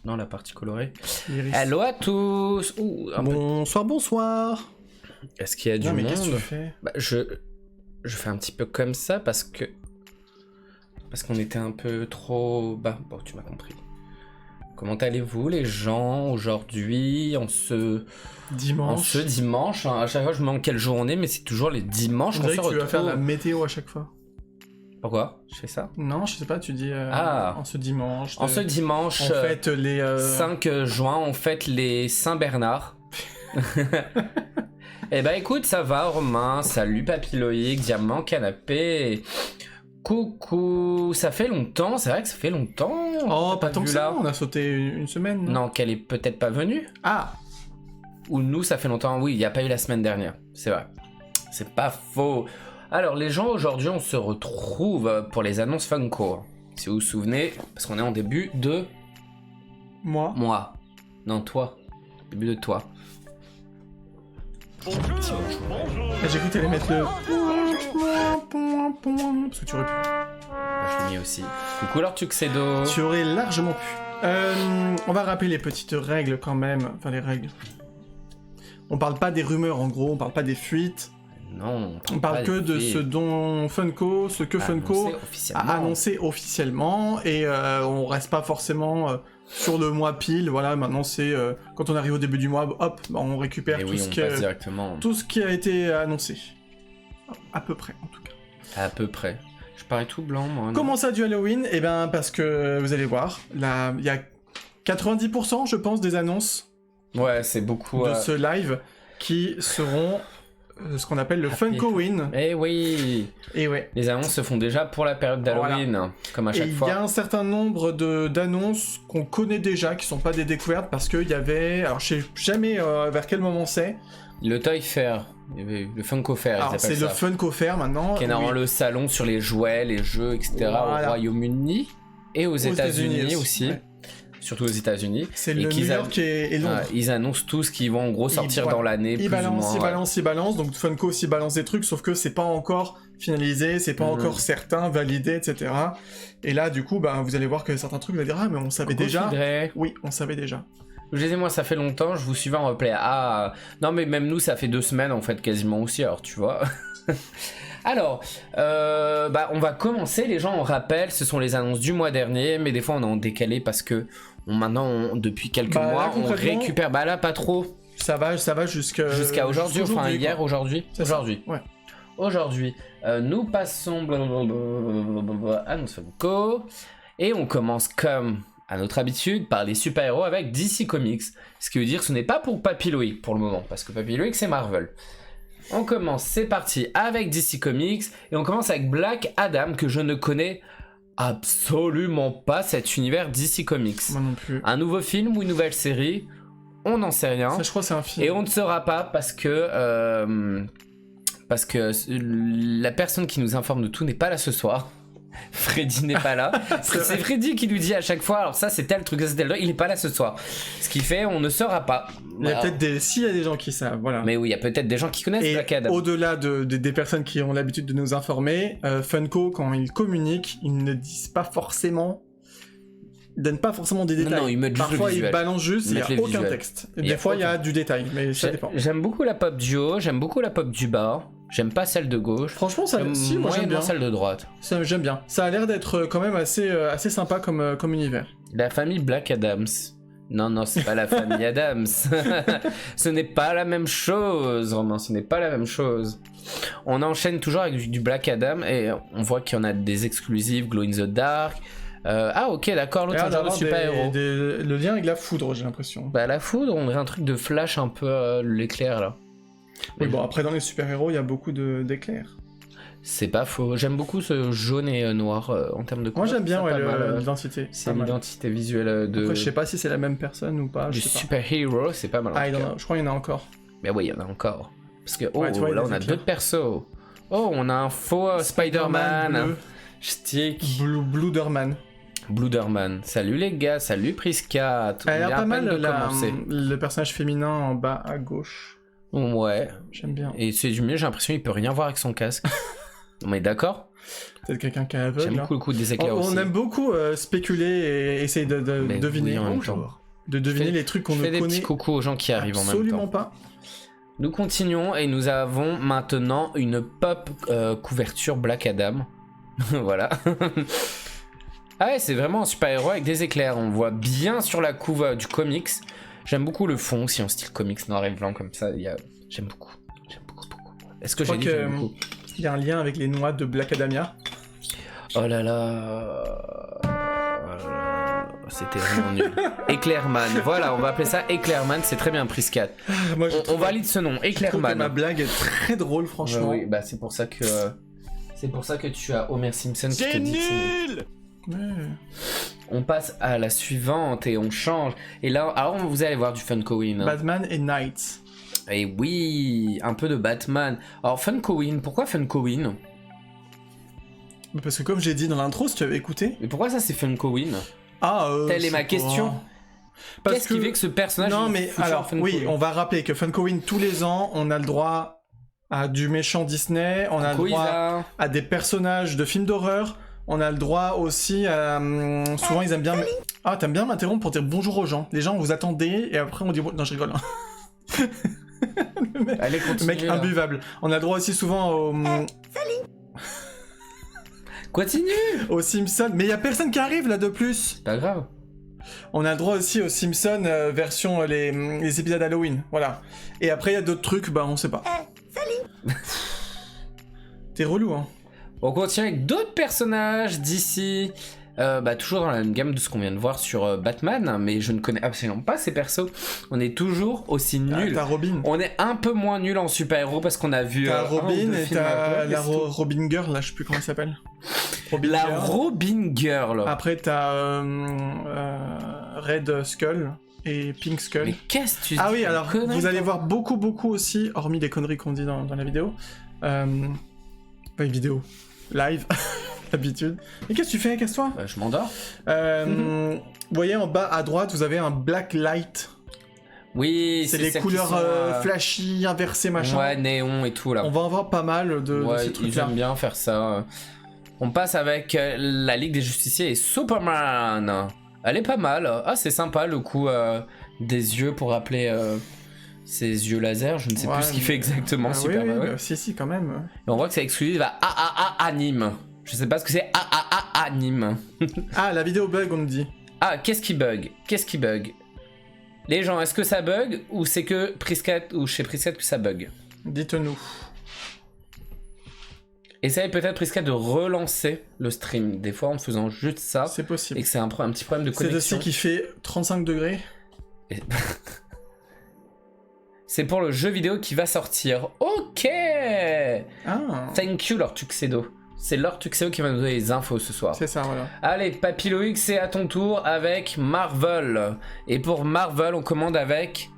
Non, la partie colorée. Iris. Hello à tous. Bonsoir. Est-ce qu'il y a du Non, mais monde? qu'est-ce que tu fais? Bah, je fais un petit peu comme ça parce qu'on était un peu trop bas. Bon, tu m'as compris. Comment allez-vous les gens aujourd'hui en ce dimanche hein, à chaque fois je me demande quelle journée, mais c'est toujours les dimanches On qu'on dirait se que tu retrouve. vas faire la météo à chaque fois. Pourquoi je fais ça? Non, je sais pas, tu dis en ce dimanche. En ce dimanche, En fait, les 5 juin, on fête les Saint-Bernard. Eh ben écoute, ça va Romain, salut Papilloïc, Diamant Canapé. Coucou, ça fait longtemps, c'est vrai que ça fait longtemps. Oh, pas tant que ça, là. on a sauté une semaine. Non, qu'elle est peut-être pas venue. Ah, Ou nous, ça fait longtemps. Oui, il n'y a pas eu la semaine dernière, c'est vrai. C'est pas faux. Alors les gens, aujourd'hui, on se retrouve pour les annonces Funko. Si vous vous souvenez, parce qu'on est en début de moi. mois. Non, toi. Début de toi. J'ai cru que t'allais mettre le. Parce que tu aurais pu. Bah, je l'ai mis aussi. Coucou leur Tuxedo. Tu aurais largement pu. On va rappeler les petites règles quand même. Enfin, les règles. On parle pas des rumeurs en gros, on parle pas des fuites. Non, On parle que de ce dont Funko, Funko a annoncé officiellement. Et on reste pas forcément sur le mois pile. Voilà, maintenant c'est quand on arrive au début du mois, hop, on récupère tout ce qui a été annoncé. À peu près, en tout cas. À peu près. Je parais tout blanc, moi. Comment ça du Halloween? Eh ben parce que vous allez voir, là, il y a 90% je pense des annonces Ouais, c'est beaucoup. de ce live qui seront ce qu'on appelle le Funkoween. Eh oui. Et ouais. Les annonces se font déjà pour la période d'Halloween, comme à chaque fois. Il y a un certain nombre d'annonces qu'on connaît déjà, qui sont pas des découvertes, parce qu'il y avait... Alors je sais jamais vers quel moment c'est. Le Toy Fair, le Funko Fair, Alors ils c'est appellent le ça. Funko Fair maintenant. Qui est normalement le salon sur les jouets, les jeux, etc. Voilà. Au Royaume-Uni et aux États-Unis aussi. Ouais. Surtout aux États-Unis. C'est le New York et Londres. Ils annoncent tous qu'ils vont en gros sortir dans l'année. Ils balancent. Donc Funko aussi balance des trucs, sauf que c'est pas encore finalisé, c'est pas encore certain, validé, etc. Et là, du coup, vous allez voir que certains trucs, vous allez dire, ah, mais on savait déjà. Fidré. Oui, on savait déjà. Je disais, moi, ça fait longtemps, je vous suivais en replay. Ah, non, mais même nous, ça fait 2 semaines, en fait, quasiment aussi, alors, tu vois. Alors, on va commencer, les gens, on rappelle, ce sont les annonces du mois dernier, mais des fois, on est en décalé parce que depuis quelques mois, on récupère. Bah là, pas trop. Ça va jusqu'à aujourd'hui, enfin hier, aujourd'hui. Ouais. Aujourd'hui, nous passons à notre Funko et on commence comme à notre habitude par les super-héros avec DC Comics. Ce qui veut dire que ce n'est pas pour Papilloïc pour le moment, parce que Papilloïc c'est Marvel. On commence, c'est parti, avec DC Comics et on commence avec Black Adam que je ne connais absolument pas cet univers DC Comics. Moi non plus. Un nouveau film ou une nouvelle série, on n'en sait rien. Ça, je crois que c'est un film. Et on ne saura pas parce que la personne qui nous informe de tout n'est pas là ce soir. Freddy n'est pas là. C'est Freddy qui nous dit à chaque fois, alors ça c'est tel truc, ça c'est tel truc, il n'est pas là ce soir. Ce qui fait, on ne saura pas. Il y a peut-être s'il y a des gens qui savent, voilà. Mais oui, il y a peut-être des gens qui connaissent Black Adam. Au-delà des personnes qui ont l'habitude de nous informer, Funko, quand ils communiquent, ils ne disent pas forcément... Ils donnent pas forcément des détails. Non, ils mettent juste Parfois, le visuel. Ils balancent juste, il n'y a aucun texte. Et des fois, il y a du détail, mais ça dépend. J'aime beaucoup la pop du haut, j'aime beaucoup la pop du bas. J'aime pas celle de gauche. Franchement, moi j'aime bien celle de droite. J'aime bien. Ça a l'air d'être quand même assez sympa comme univers. La famille Black Adams. Non, c'est pas la famille Adams. Ce n'est pas la même chose, Romain, ce n'est pas la même chose. On enchaîne toujours avec du Black Adam et on voit qu'il y en a des exclusives, Glow in the Dark. Ok, d'accord, l'autre genre de super-héros. Le lien avec la foudre, j'ai l'impression. Bah, la foudre, on dirait un truc de Flash un peu l'éclair là. Oui, bon, après dans les super-héros, il y a beaucoup d'éclairs. C'est pas faux. J'aime beaucoup ce jaune et noir en termes de couleur. Moi j'aime bien l'identité. C'est l'identité visuelle de. Après, je sais pas si c'est la même personne ou pas. Du super-héros, c'est pas mal. Je crois qu'il y en a encore. Mais oui, il y en a encore. Parce que là on a d'autres persos. Oh, on a un faux Spider-Man. Stick. Blooderman. Blooderman. Salut les gars, salut Prisca. Elle a l'air pas mal le personnage féminin en bas à gauche. Ouais. J'aime bien. Et c'est du mieux, j'ai l'impression qu'il peut rien voir avec son casque. On est d'accord? Peut-être quelqu'un qui est aveugle. J'aime beaucoup le coup des éclairs aussi. On aime beaucoup spéculer et essayer de deviner. De deviner les trucs qu'on ne connaît. Je fais des petits coucou aux gens qui arrivent en même temps. Absolument pas. Nous continuons et nous avons maintenant une pop couverture Black Adam. Voilà. Ah ouais, c'est vraiment un super-héros avec des éclairs. On voit bien sur la couve du comics. J'aime beaucoup le fond aussi en style comics noir et blanc comme ça. J'aime beaucoup. Est-ce que j'ai dit j'aime beaucoup? Il y a un lien avec les noix de Black Adamia. Oh là là. C'était vraiment nul. Éclairman, voilà, on va appeler ça Éclairman, c'est très bien Priscat. On valide ce nom, Éclairman. Ma blague est très drôle, franchement. Oui, bah c'est pour ça que tu as Homer Simpson qui te dit que c'est nul. Ouais. On passe à la suivante et on change. Et là, alors vous allez voir du Funko-Win. Batman et Knight. Et oui, un peu de Batman. Alors Funko-Win, pourquoi Funko-Win? Parce que comme j'ai dit dans l'intro, si tu avais écouté. Mais pourquoi ça c'est Funko-Win? Telle est ma question. Qu'est-ce qui fait que ce personnage... Non mais alors, oui, on va rappeler que Funko-Win, tous les ans, on a le droit à du méchant Disney, on a le droit à des personnages de films d'horreur, on a le droit aussi à... souvent ils aiment bien... Ah, t'aimes bien m'interrompre pour dire bonjour aux gens. Les gens, vous attendez, et après on dit... Non, je rigole. Allez, continue, le mec imbuvable. On a le droit aussi souvent au... Salut. Continue. Aux Simpsons. Mais il y a personne qui arrive là de plus. Pas grave. On a le droit aussi aux Simpsons version les épisodes Halloween. Voilà. Et après il y a d'autres trucs, bah on sait pas. Salut. T'es relou, hein. On continue avec d'autres personnages d'ici. Toujours dans la même gamme de ce qu'on vient de voir sur Batman, mais je ne connais absolument pas ces persos. On est toujours aussi nuls. T'as Robin. On est un peu moins nuls en super-héros parce qu'on a vu. T'as Robin et t'as la Robin Girl, là je sais plus comment elle s'appelle. Robin Girl. Après t'as Red Skull et Pink Skull. Mais qu'est-ce que tu dis? Ah oui, alors vous allez voir beaucoup aussi, hormis les conneries qu'on dit dans la vidéo. Pas une vidéo. Live. D'habitude. Mais qu'est-ce que tu fais? Casse-toi. Je m'endors. Vous voyez en bas à droite, vous avez un black light. Oui, c'est les couleurs flashy, inversées, machin. Ouais, néon et tout là. On va en voir pas mal de ces trucs-là. Ils aiment bien faire ça. On passe avec la Ligue des Justiciers et Superman. Elle est pas mal. Ah, c'est sympa le coup des yeux pour rappeler ses yeux laser. Je ne sais plus ce qu'il fait exactement. Superman. Oui, si, quand même. Et on voit que c'est exclusif à AAA Anime. Je sais pas ce que c'est AAA Anime. Ah, la vidéo bug, on me dit. Ah, qu'est-ce qui bug? Les gens, est-ce que ça bug ou c'est que Priscat ou chez Priscat que ça bug? Dites-nous. Essayez peut-être Priscat de relancer le stream des fois en faisant juste ça. C'est possible. Et que c'est un petit problème de connexion. C'est aussi qui fait 35 degrés. C'est pour le jeu vidéo qui va sortir. Ok. Thank you Lord Tuxedo. C'est Lord Tuxedo qui va nous donner les infos ce soir. C'est ça, voilà. Allez, Papy Loïc, c'est à ton tour avec Marvel. Et pour Marvel, on commande avec...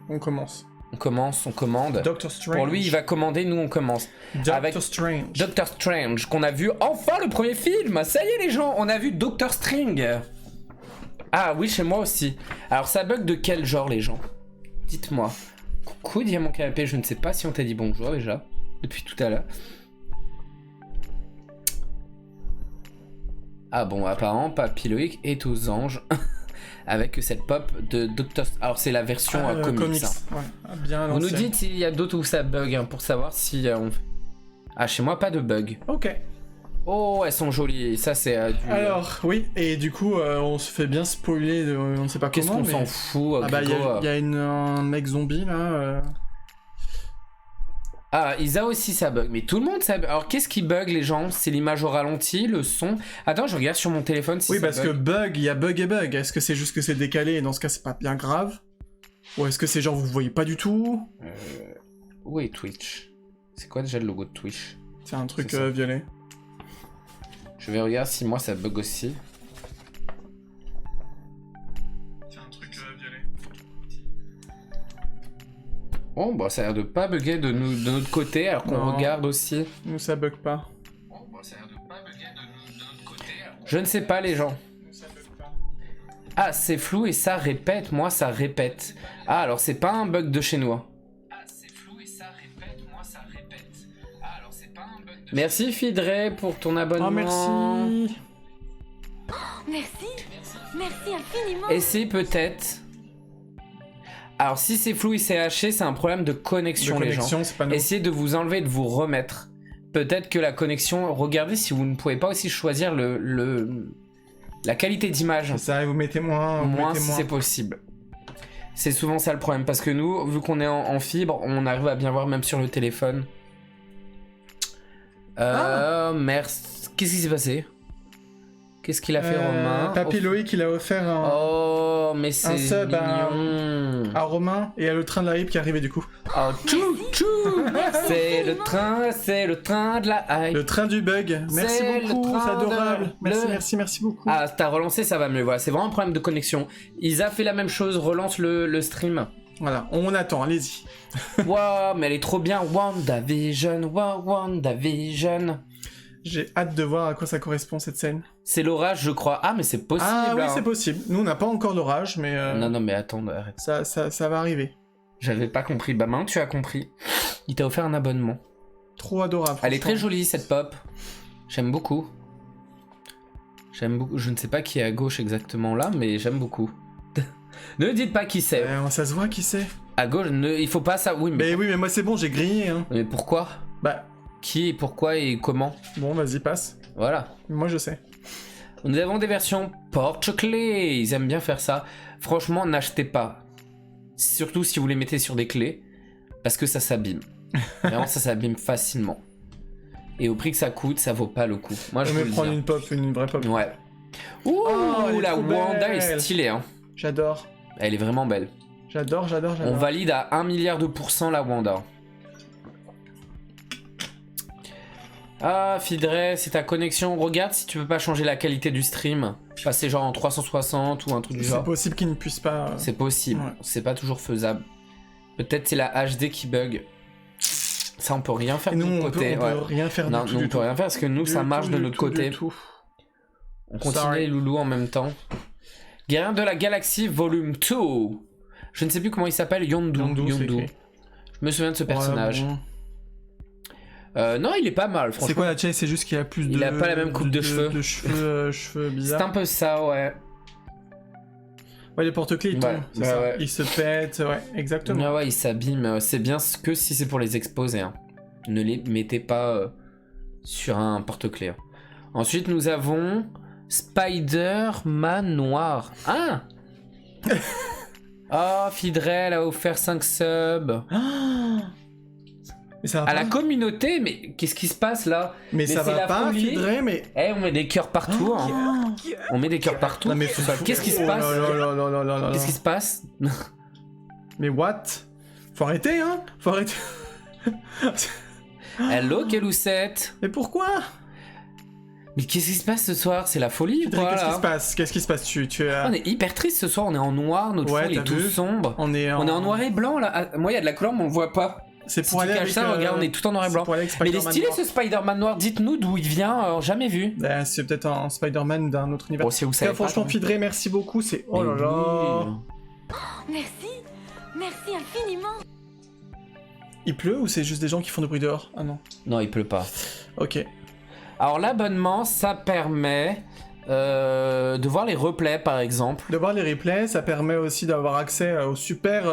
On commence. On commande. Doctor Strange. Pour lui, il va commander, nous on commence. Doctor Strange, qu'on a vu enfin le premier film. Ça y est les gens, on a vu Doctor Strange. Ah oui, chez moi aussi. Alors ça bug de quel genre les gens? Dites-moi. Coucou Diamant Canapé, je ne sais pas si on t'a dit bonjour déjà, depuis tout à l'heure. Ah bon, apparemment, Papy Loïc est aux anges avec cette pop de Doctor... Alors c'est la version comics. Hein. Ouais, bien vous nous dites s'il y a d'autres où ça bug hein, pour savoir si on... Ah, chez moi, pas de bug. Ok. Oh, elles sont jolies. Ça, c'est du... Alors, oui, et du coup, on se fait bien spoiler, on ne sait pas comment. Qu'est-ce qu'on s'en fout? Ah bah, il y a un mec zombie, là... Ah, Isa aussi ça bug, mais tout le monde ça bug. Alors qu'est-ce qui bug les gens? C'est l'image au ralenti, le son. Attends, je regarde sur mon téléphone si oui, ça parce bug. Que bug, il y a bug et bug. Est-ce que c'est juste que c'est décalé et dans ce cas c'est pas bien grave? Ou est-ce que c'est genre vous voyez pas du tout? Où est Twitch? C'est quoi déjà le logo de Twitch? C'est un truc violet. Je vais regarder si moi ça bug aussi. Bon, bah ça a l'air de pas bugger de notre côté, alors qu'on regarde aussi. Nous ça bug pas. Bon, bah ça a l'air de pas bugger de notre côté. Je ne sais pas les gens. Nous ça bug pas. Ah, c'est flou et ça répète, moi ça répète. Ah, alors c'est pas un bug de chez nous. Ah, c'est flou Merci Fidré pour ton abonnement. Oh, merci. Merci infiniment. Et c'est peut-être... Alors si c'est flou et c'est haché, c'est un problème de connexion, les gens. C'est pas nous. Essayez de vous enlever et de vous remettre. Peut-être que la connexion... Regardez si vous ne pouvez pas aussi choisir la qualité d'image. Ça, vous mettez moins. Moins si c'est possible. C'est souvent ça le problème. Parce que nous, vu qu'on est en fibre, on arrive à bien voir même sur le téléphone. Merci. Qu'est-ce qui s'est passé? Qu'est-ce qu'il a fait Romain? Papy Loïc, il a offert un... Oh, mais c'est sub mignon. à Romain et à le train de la hype qui est arrivé du coup. Oh, tchou tchou. C'est le train de la hype. Le train du bug. Merci C'est beaucoup, le train c'est adorable. de- Merci beaucoup. Ah, t'as relancé, ça va mieux. Voilà, c'est vraiment un problème de connexion. Isa fait la même chose, relance le stream. Voilà, on attend, allez-y. Waouh, mais elle est trop bien. WandaVision, WandaVision. J'ai hâte de voir à quoi ça correspond cette scène. C'est l'orage, je crois. Ah, mais c'est possible. Ah oui, hein. c'est possible. Nous, on n'a pas encore d'orage, mais Non, mais attends, arrête. ça va arriver. J'avais pas compris. Bah, maintenant, tu as compris. Il t'a offert un abonnement. Trop adorable. Elle est très franchement. jolie, cette pop. J'aime beaucoup. J'aime beaucoup. Je ne sais pas qui est à gauche exactement là, mais j'aime beaucoup. Ne dites pas qui c'est. Ça se voit qui c'est. À gauche, il faut pas ça. Oui, Mais oui, mais moi c'est bon, j'ai grillé. Hein. Mais pourquoi? Bah, Qui et pourquoi et comment? bon, vas-y, passe. Voilà. Moi je sais. Nous avons des versions porte-clés. Ils aiment bien faire ça. Franchement, n'achetez pas. Surtout si vous les mettez sur des clés. Parce que ça s'abîme. Vraiment, ça s'abîme facilement. Et au prix que ça coûte, ça vaut pas le coup. Moi, je On veux va le prendre dire. une pop, une vraie pop. Ouais. Ouh, Oh, elle est la trop Wanda belle. est stylée, hein. J'adore. Elle est vraiment belle. J'adore. On valide à 1 milliard de % la Wanda. Ah, Fidré, c'est ta connexion. Regarde si tu peux pas changer la qualité du stream. Passer genre en 360 ou un truc du C'est genre. possible qu'il ne puisse pas. C'est possible. Ouais. C'est pas toujours faisable. Peut-être c'est la HD qui bug. Ça, on peut rien faire Et de nous, notre on côté. peut ouais. rien faire Non, du nous, tout. on peut rien faire parce que nous, ça marche de notre côté. Du tout. On continue Sorry. les loulous en même temps. Guerrier de la Galaxie Volume 2. Je ne sais plus comment il s'appelle. Yondu. c'est écrit. Je me souviens de ce personnage. Ouais, bon. Non, il est pas mal, franchement. C'est quoi la chase? C'est juste qu'il a plus de. Il a pas la même coupe de cheveux. De cheveux, cheveux C'est bizarres. un peu ça, ouais. Ouais, les porte-clés, ils tombent. Ouais, c'est ouais, ça. ouais. Ils se pètent, ouais, exactement. Ah ouais, il s'abîme. C'est bien que si c'est pour les exposer. Hein. Ne les mettez pas sur un porte-clés. Hein. Ensuite, nous avons Spider-Man noir. Ah Oh, Fidrel a offert 5 subs. Mais ça va À pas. la communauté, mais qu'est-ce qui se passe là? Mais ça c'est va la pas, folie. Fidré, mais. Eh, on met des cœurs partout. Hein. On met des cœurs partout. Non, mais Qu'est-ce qui se Oh passe? là là là là là là. Qu'est-ce qui se passe? Mais what? Faut arrêter, hein? Faut arrêter. Hello, Keloussette. Mais pourquoi? Mais qu'est-ce qui se passe ce soir? C'est la folie ou Fidré, quoi qu'est-ce qui là? se passe? Qu'est-ce qui se passe? Tu es. On est hyper triste ce soir, on est en noir, notre Ouais, fond il t'as est tout vu sombre. On est On est en noir et blanc là. Ah, moi il y a de la couleur mais on le voit pas. C'est Si pour tu aller caches avec. ça, regarde, on est tout en noir et c'est blanc. pour aller avec Mais il est Spider-Man stylé noir. ce Spider-Man noir, dites-nous d'où il vient, jamais vu. Ben, c'est peut-être un Spider-Man d'un autre univers. Bon, si vous savez pas, franchement, tant mieux. Fidré, merci beaucoup. C'est. Oh Mais là là. oui. Merci infiniment. Il pleut ou c'est juste des gens qui font du bruit dehors? Ah non. Non, il pleut pas. Ok. Alors l'abonnement, ça permet de voir les replays par exemple. De voir les replays, ça permet aussi d'avoir accès au super.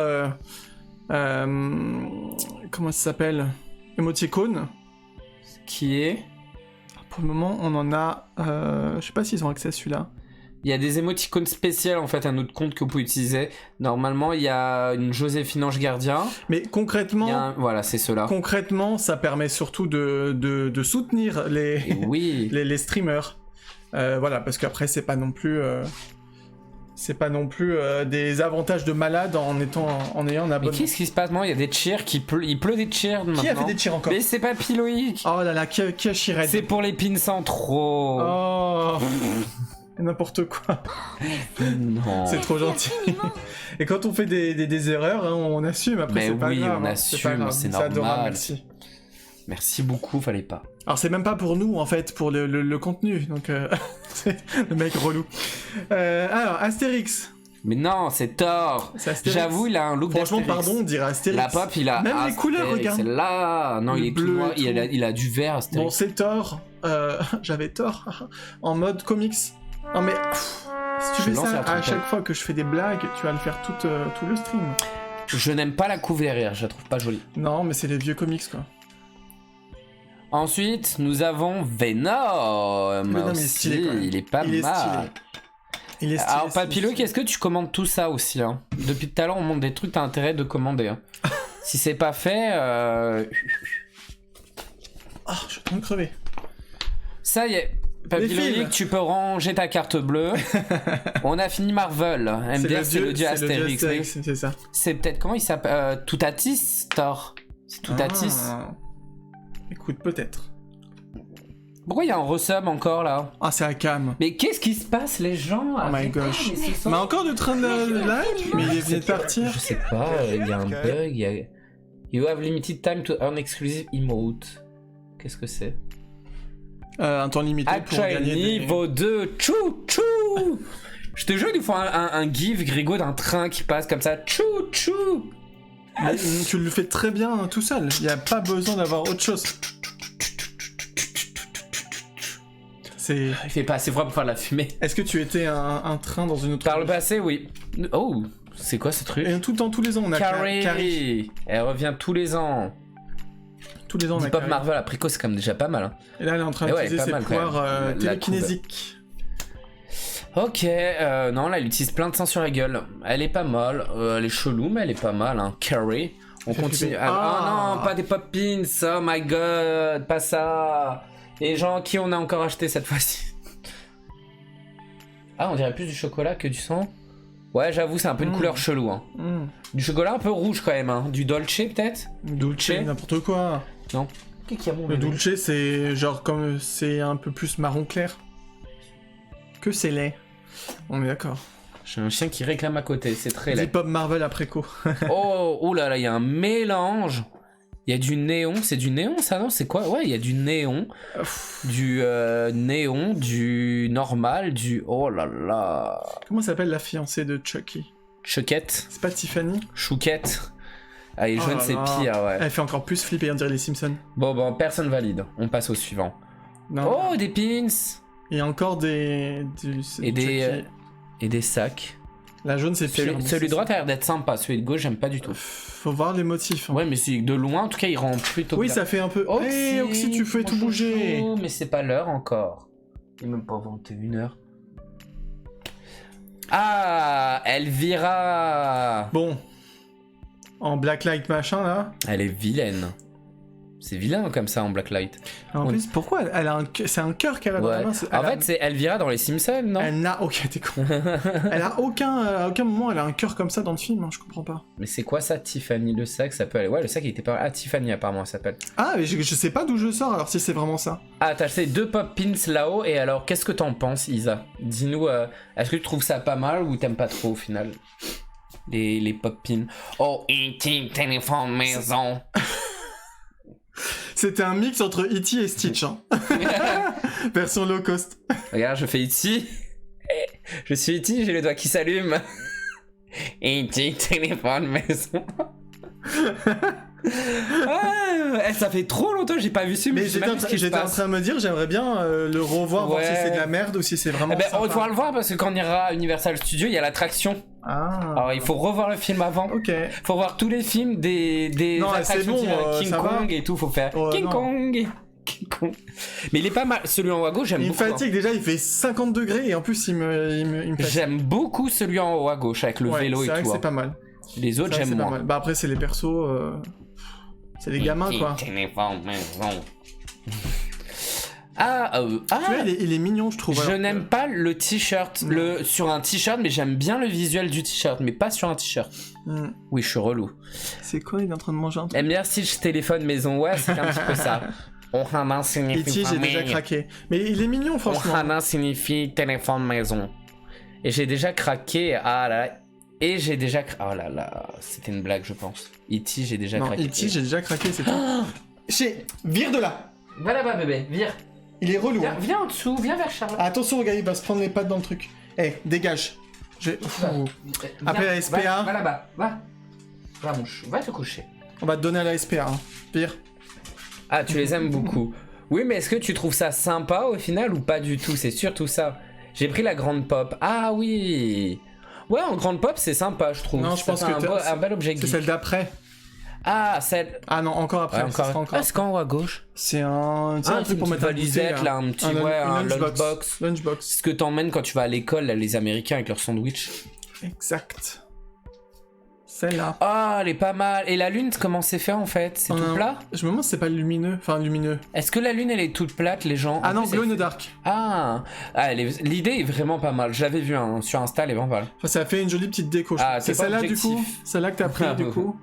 Comment ça s'appelle? Emoticon. Qui est... Pour le moment, on en a. Je sais pas s'ils ont accès à celui-là. Il y a des émoticônes spéciales en fait, un autre compte que vous pouvez utiliser. Normalement, il y a une Joséphine Ange Gardien. Mais concrètement. Il y a voilà, c'est ceux-là. Concrètement, ça permet surtout de soutenir Et oui. les streamers. Voilà, parce qu'après, c'est pas non plus. Des avantages de malade en ayant un Mais abonnement. qu'est-ce qui se passe? Moi, il y a des cheers il pleut des cheers maintenant. Qui a fait des tirs encore? Mais c'est pas Piloïc. Oh là là, qui a chiré? C'est pour les pins centraux. Oh n'importe quoi. Non. C'est trop gentil. Et quand on fait des erreurs, hein, on assume. Après, Mais c'est pas oui, grave. on hein, assume, pas grave, c'est adorable, normal. merci. Merci beaucoup, fallait pas. Alors, c'est même pas pour nous, en fait, pour le contenu. Donc, c'est le mec relou. Alors, Astérix. Mais non, c'est Thor. J'avoue, il a un look Franchement, d'Astérix. pardon, on dirait Astérix. La pop, il a même les couleurs, regarde. C'est là. Non, Le il est bleu tout noir. et tout. Il a du vert, Astérix. Bon, c'est Thor. J'avais Thor en mode comics. Non mais si tu fais ça à chaque fois que je fais des blagues, tu vas le faire tout le stream. Je n'aime pas la couverture, je la trouve pas jolie. Non, mais c'est les vieux comics quoi. Ensuite, nous avons Venom. Venom, il est stylé, quand même. Il est pas mal. Il est stylé. Alors, Papilo, qu'est-ce que tu commandes tout ça aussi hein? Depuis tout à l'heure, on montre des trucs, t'as intérêt de commander. Hein. Si c'est pas fait. Ah, je suis en train de crever. Ça y est. Papilo, tu peux ranger ta carte bleue. On a fini Marvel. MDR, c'est le dieu Astérix. C'est ça. C'est peut-être. Comment il s'appelle Toutatis, Thor. C'est Toutatis. Écoute, peut-être. Pourquoi il y a un resub encore là? Ah, c'est à Cam. Mais qu'est-ce qui se passe, les gens? Oh my gosh. Mais encore de train de live? Mais il vient de partir. Je sais pas, il y a un bug. You have limited time to earn exclusive emote. Qu'est-ce que c'est? Un temps limité pour gagner niveau 2. Tchou tchou. Je te jure, il faut un gif Grigo d'un train qui passe comme ça. Tchou tchou. Mais tu le fais très bien tout seul. Il n'y a pas besoin d'avoir autre chose. Il fait pas assez froid pour faire de la fumée. Est-ce que tu étais un train dans une autre... Par le passé, oui. Oh, c'est quoi ce truc? Et tout le temps, tous les ans, on a Carrie. Elle revient tous les ans. Tous les ans, on a Pop Marvel à Préco, c'est quand même déjà pas mal. Hein. Et là, elle est en train d'utiliser ses pouvoirs télékinésiques. Ok, non, là, elle utilise plein de sang sur la gueule. Elle est pas mal. Elle est chelou, mais elle est pas mal. Hein. Carrie. On continue. Oh non, pas des pop pins. Oh my god, pas ça. Les gens qui on a encore acheté cette fois-ci. Ah, on dirait plus du chocolat que du sang. Ouais, j'avoue, c'est un peu une couleur chelou. Hein. Du chocolat un peu rouge quand même. Hein. Du Dolce peut-être. Dolce, n'importe quoi. Non. Qu'est-ce qu'il y a mon Le Dolce, c'est genre comme c'est un peu plus marron clair. Que c'est laid. On est d'accord. J'ai un chien qui réclame à côté, c'est très laid. Des pop Marvel après co. Oh là, il y a un mélange. Il y a du néon, c'est du néon ça non? C'est quoi? Ouais, il y a du néon, du néon, du normal, du... Oh là là. Comment s'appelle la fiancée de Chucky? Chuckette. C'est pas Tiffany? Chouquette. Ah, les jeunes, c'est pire, ouais. Elle fait encore plus flipper, on dirait les Simpsons. Bon, personne valide. On passe au suivant. Non. Oh, des pins. Il y a encore des sacs. La jaune, c'est pire. Celui de droite a l'air d'être sympa, celui de gauche, j'aime pas du tout. Faut voir les motifs. Hein. Ouais, mais de loin, en tout cas, il rend plutôt bien. Ça fait un peu... Oxy, tu fais tout bouger. Mais c'est pas l'heure encore. Il est même pas 21h. Ah, Elvira. Bon. En blacklight machin, là. Elle est vilaine. C'est vilain comme ça en blacklight. En plus, pourquoi elle a c'est un cœur qu'elle a dans la main. En fait, c'est Elvira dans les Simpsons, non? Elle n'a... Ok, t'es con. Elle a à aucun moment, elle a un cœur comme ça dans le film, hein, je comprends pas. Mais c'est quoi ça, Tiffany? Le sac, ça peut aller... Ouais, le sac, il était pas... Ah, Tiffany, apparemment, elle s'appelle. Ah, mais je sais pas d'où je sors, alors si c'est vraiment ça. Ah, t'as acheté 2 pop pins là-haut, et alors, qu'est-ce que t'en penses, Isa? Dis-nous, est-ce que tu trouves ça pas mal, ou t'aimes pas trop, au final? Les pop pins. Oh, E.T. téléphone maison. C'était un mix entre E.T. et Stitch, hein. Version low cost. Regarde, je fais E.T. Je suis E.T., j'ai le doigt qui s'allume. E.T. téléphone maison. Ça fait trop longtemps que j'ai pas vu ce film. Mais j'étais en train de me dire, j'aimerais bien le revoir, voir si c'est de la merde ou si c'est vraiment sympa. On va pouvoir le voir parce que quand on ira à Universal Studios, il y a l'attraction. Alors il faut revoir le film avant. Ok. Faut voir tous les films des attractions King Kong et tout, faut faire King Kong. Mais il est pas mal, celui en haut à gauche, j'aime beaucoup. Il me fatigue déjà, il fait 50 degrés et en plus il me fatigue. J'aime beaucoup celui en haut à gauche avec le vélo et tout. C'est vrai que c'est pas mal. Les autres j'aime moins. Bah après c'est les persos, c'est les gamins quoi. Il est mignon je trouve. Je n'aime pas le t-shirt sur un t-shirt, mais j'aime bien le visuel du t-shirt, mais pas sur un t-shirt. Oui, je suis relou. C'est quoi, il est en train de manger un truc? Merci, je téléphone maison, ouais, c'est un petit peu ça. Ohana signifie j'ai déjà craqué. Mais il est mignon franchement. Ohana signifie téléphone maison. Et j'ai déjà craqué, ah là là. Et j'ai déjà oh là là, c'était une blague je pense. E.T. j'ai déjà craqué. E.T. j'ai déjà craqué, c'est tout. Vire de là. Va là-bas bébé, vire. Il est relou. Viens en dessous, viens vers Charlotte. Attention, regarde, il va se prendre les pattes dans le truc. Dégage. Après la SPA. Va là-bas, va. Va, mon chou, va te coucher. On va te donner à la SPA, hein. Pire. Ah, tu les aimes beaucoup. Oui, mais est-ce que tu trouves ça sympa au final ou pas du tout? C'est surtout ça. J'ai pris la grande pop. Ah oui. Ouais, en grande pop, c'est sympa, je trouve. Non, je pense que un bel objet geek. c'est celle d'après. Ah, celle... Ah non, encore après. Ouais, encore... Ah, c'est quand en haut à gauche? C'est un truc pour mettre un valisette, là, un petit, un lunchbox. Lunchbox. C'est ce que t'emmènes quand tu vas à l'école, là, les Américains avec leur sandwich. Exact. Celle-là. Ah, elle est pas mal. Et la lune, comment c'est fait en fait? C'est tout plat? Je me demande si c'est pas lumineux. Enfin, lumineux. Est-ce que la lune, elle est toute plate, les gens? Ah non, glow in the dark. Ah, l'idée est vraiment pas mal. Je l'avais vu sur Insta, elle est vraiment pas mal. Enfin, ça fait une jolie petite déco. Ah, c'est celle-là du coup? Celle-là que t'as pris du coup?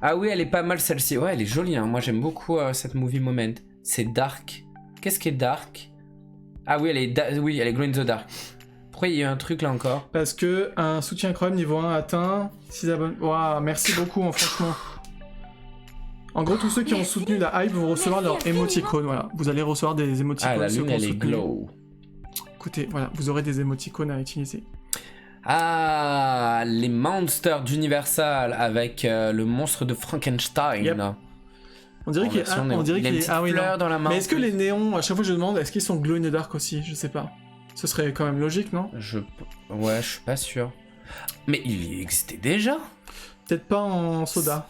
Ah oui, elle est pas mal celle-ci. Ouais, elle est jolie. Hein. Moi, j'aime beaucoup cette movie moment. C'est dark. Qu'est-ce qui est dark? Ah oui, elle est glow in the dark. Pourquoi il y a un truc là encore? Parce que un soutien incroyable niveau 1 atteint 6 abonnés. Waouh, merci beaucoup, hein, franchement. En gros, tous ceux qui ont soutenu la hype vont recevoir leur émoticône. Voilà, vous allez recevoir des émoticônes. Ah, la lune, elle est glow. Écoutez, voilà, vous aurez des émoticônes à utiliser. Ah, les monsters d'Universal avec le monstre de Frankenstein. Yep. On dirait qu'il y a ah oui, dans la main. Mais est-ce que les néons, à chaque fois je demande, est-ce qu'ils sont glow in the dark aussi? Je sais pas. Ce serait quand même logique, non? Ouais, je suis pas sûr. Mais il existait déjà? Peut-être pas en soda.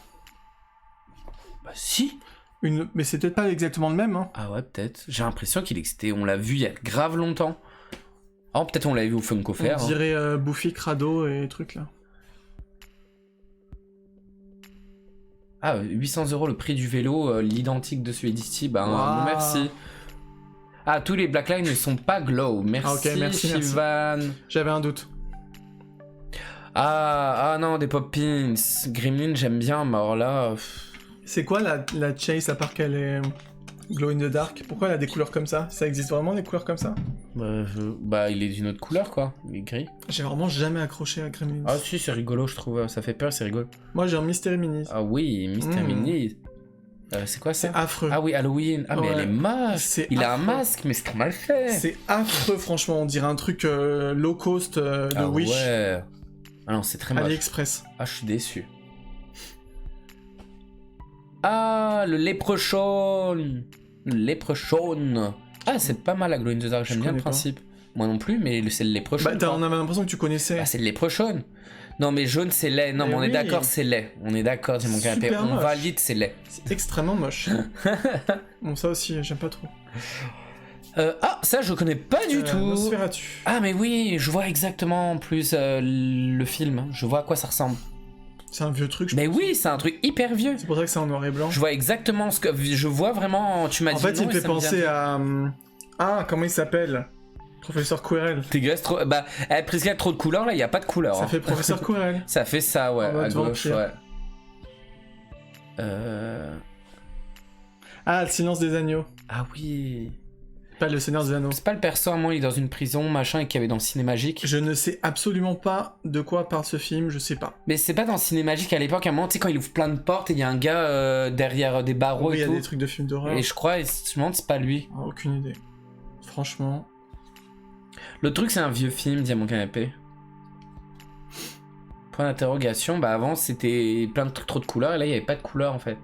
Bah si. Mais c'est peut-être pas exactement le même, hein. Ah ouais, peut-être. J'ai l'impression qu'il existait. On l'a vu il y a grave longtemps. Oh, peut-être on l'a vu au Funko Fair. On dirait Buffy, Crado et trucs là. Ah, 800 € le prix du vélo, l'identique de celui d'ici. Bah, wow. Merci. Ah, tous les Blackline ne sont pas glow. Merci, merci Shivan. J'avais un doute. Ah non, des pop pins. Gremlin, j'aime bien, mais alors là... C'est quoi la Chase, à part qu'elle est glow in the dark? Pourquoi elle a des couleurs comme ça? Ça existe vraiment des couleurs comme ça? Bah, il est d'une autre couleur, quoi. Il est gris. J'ai vraiment jamais accroché à Gremlins. Ah si, c'est rigolo, je trouve. Ça fait peur, c'est rigolo. Moi, j'ai un Mystery Minis. Ah oui, Mystery Minis. C'est quoi ça? C'est affreux. Ah oui, Halloween. Ah, mais elle est moche. Il a un masque, mais c'est trop mal fait. C'est affreux, franchement. On dirait un truc low cost de Wish. Ouais. Ah non, c'est très moche. AliExpress. Ah, je suis déçu. Ah, le Leprechaun. Ah, c'est pas mal la Glow in the Dark. J'aime bien le principe. Moi non plus, mais c'est le Leprechaun. Bah, on avait l'impression que tu connaissais. Bah, c'est le Leprechaun. Non, mais jaune, c'est laid. Non, mais on est d'accord, c'est laid. On est d'accord, c'est mon canapé. On valide, c'est laid. C'est extrêmement moche. Bon, ça aussi, j'aime pas trop. Ah, ça, je connais pas du tout. Nosferatu. Ah, mais oui, je vois exactement en plus le film. Je vois à quoi ça ressemble. C'est un vieux truc, je pense. Mais oui, c'est un truc hyper vieux. C'est pour ça que c'est en noir et blanc. Je vois exactement ce que... Je vois vraiment... Tu m'as dit en fait, il me fait penser à... Ah, comment il s'appelle? Professeur Quirrell. Bah, puisqu'il y a trop de couleurs, là, il n'y a pas de couleurs. Ça fait Professeur Quirrell. Ça fait ça, ouais, à gauche, ouais. Ah, le silence des agneaux. Ah oui. Pas le Seigneur des Anneaux. C'est pas le perso à moi, il est dans une prison, machin, et qu'il y avait dans Cinémagique. Je ne sais absolument pas de quoi parle ce film, je sais pas. Mais c'est pas dans Cinémagique à l'époque, à un moment, tu sais, quand il ouvre plein de portes et il y a un gars derrière des barreaux oui, et tout. Il y a des trucs de films d'horreur. Et je crois, je me demande, c'est pas lui. Ah, aucune idée. Franchement. Le truc, c'est un vieux film, dit à mon canapé. Point d'interrogation, bah avant, c'était plein de trucs, trop de couleurs, et là, il y avait pas de couleurs, en fait.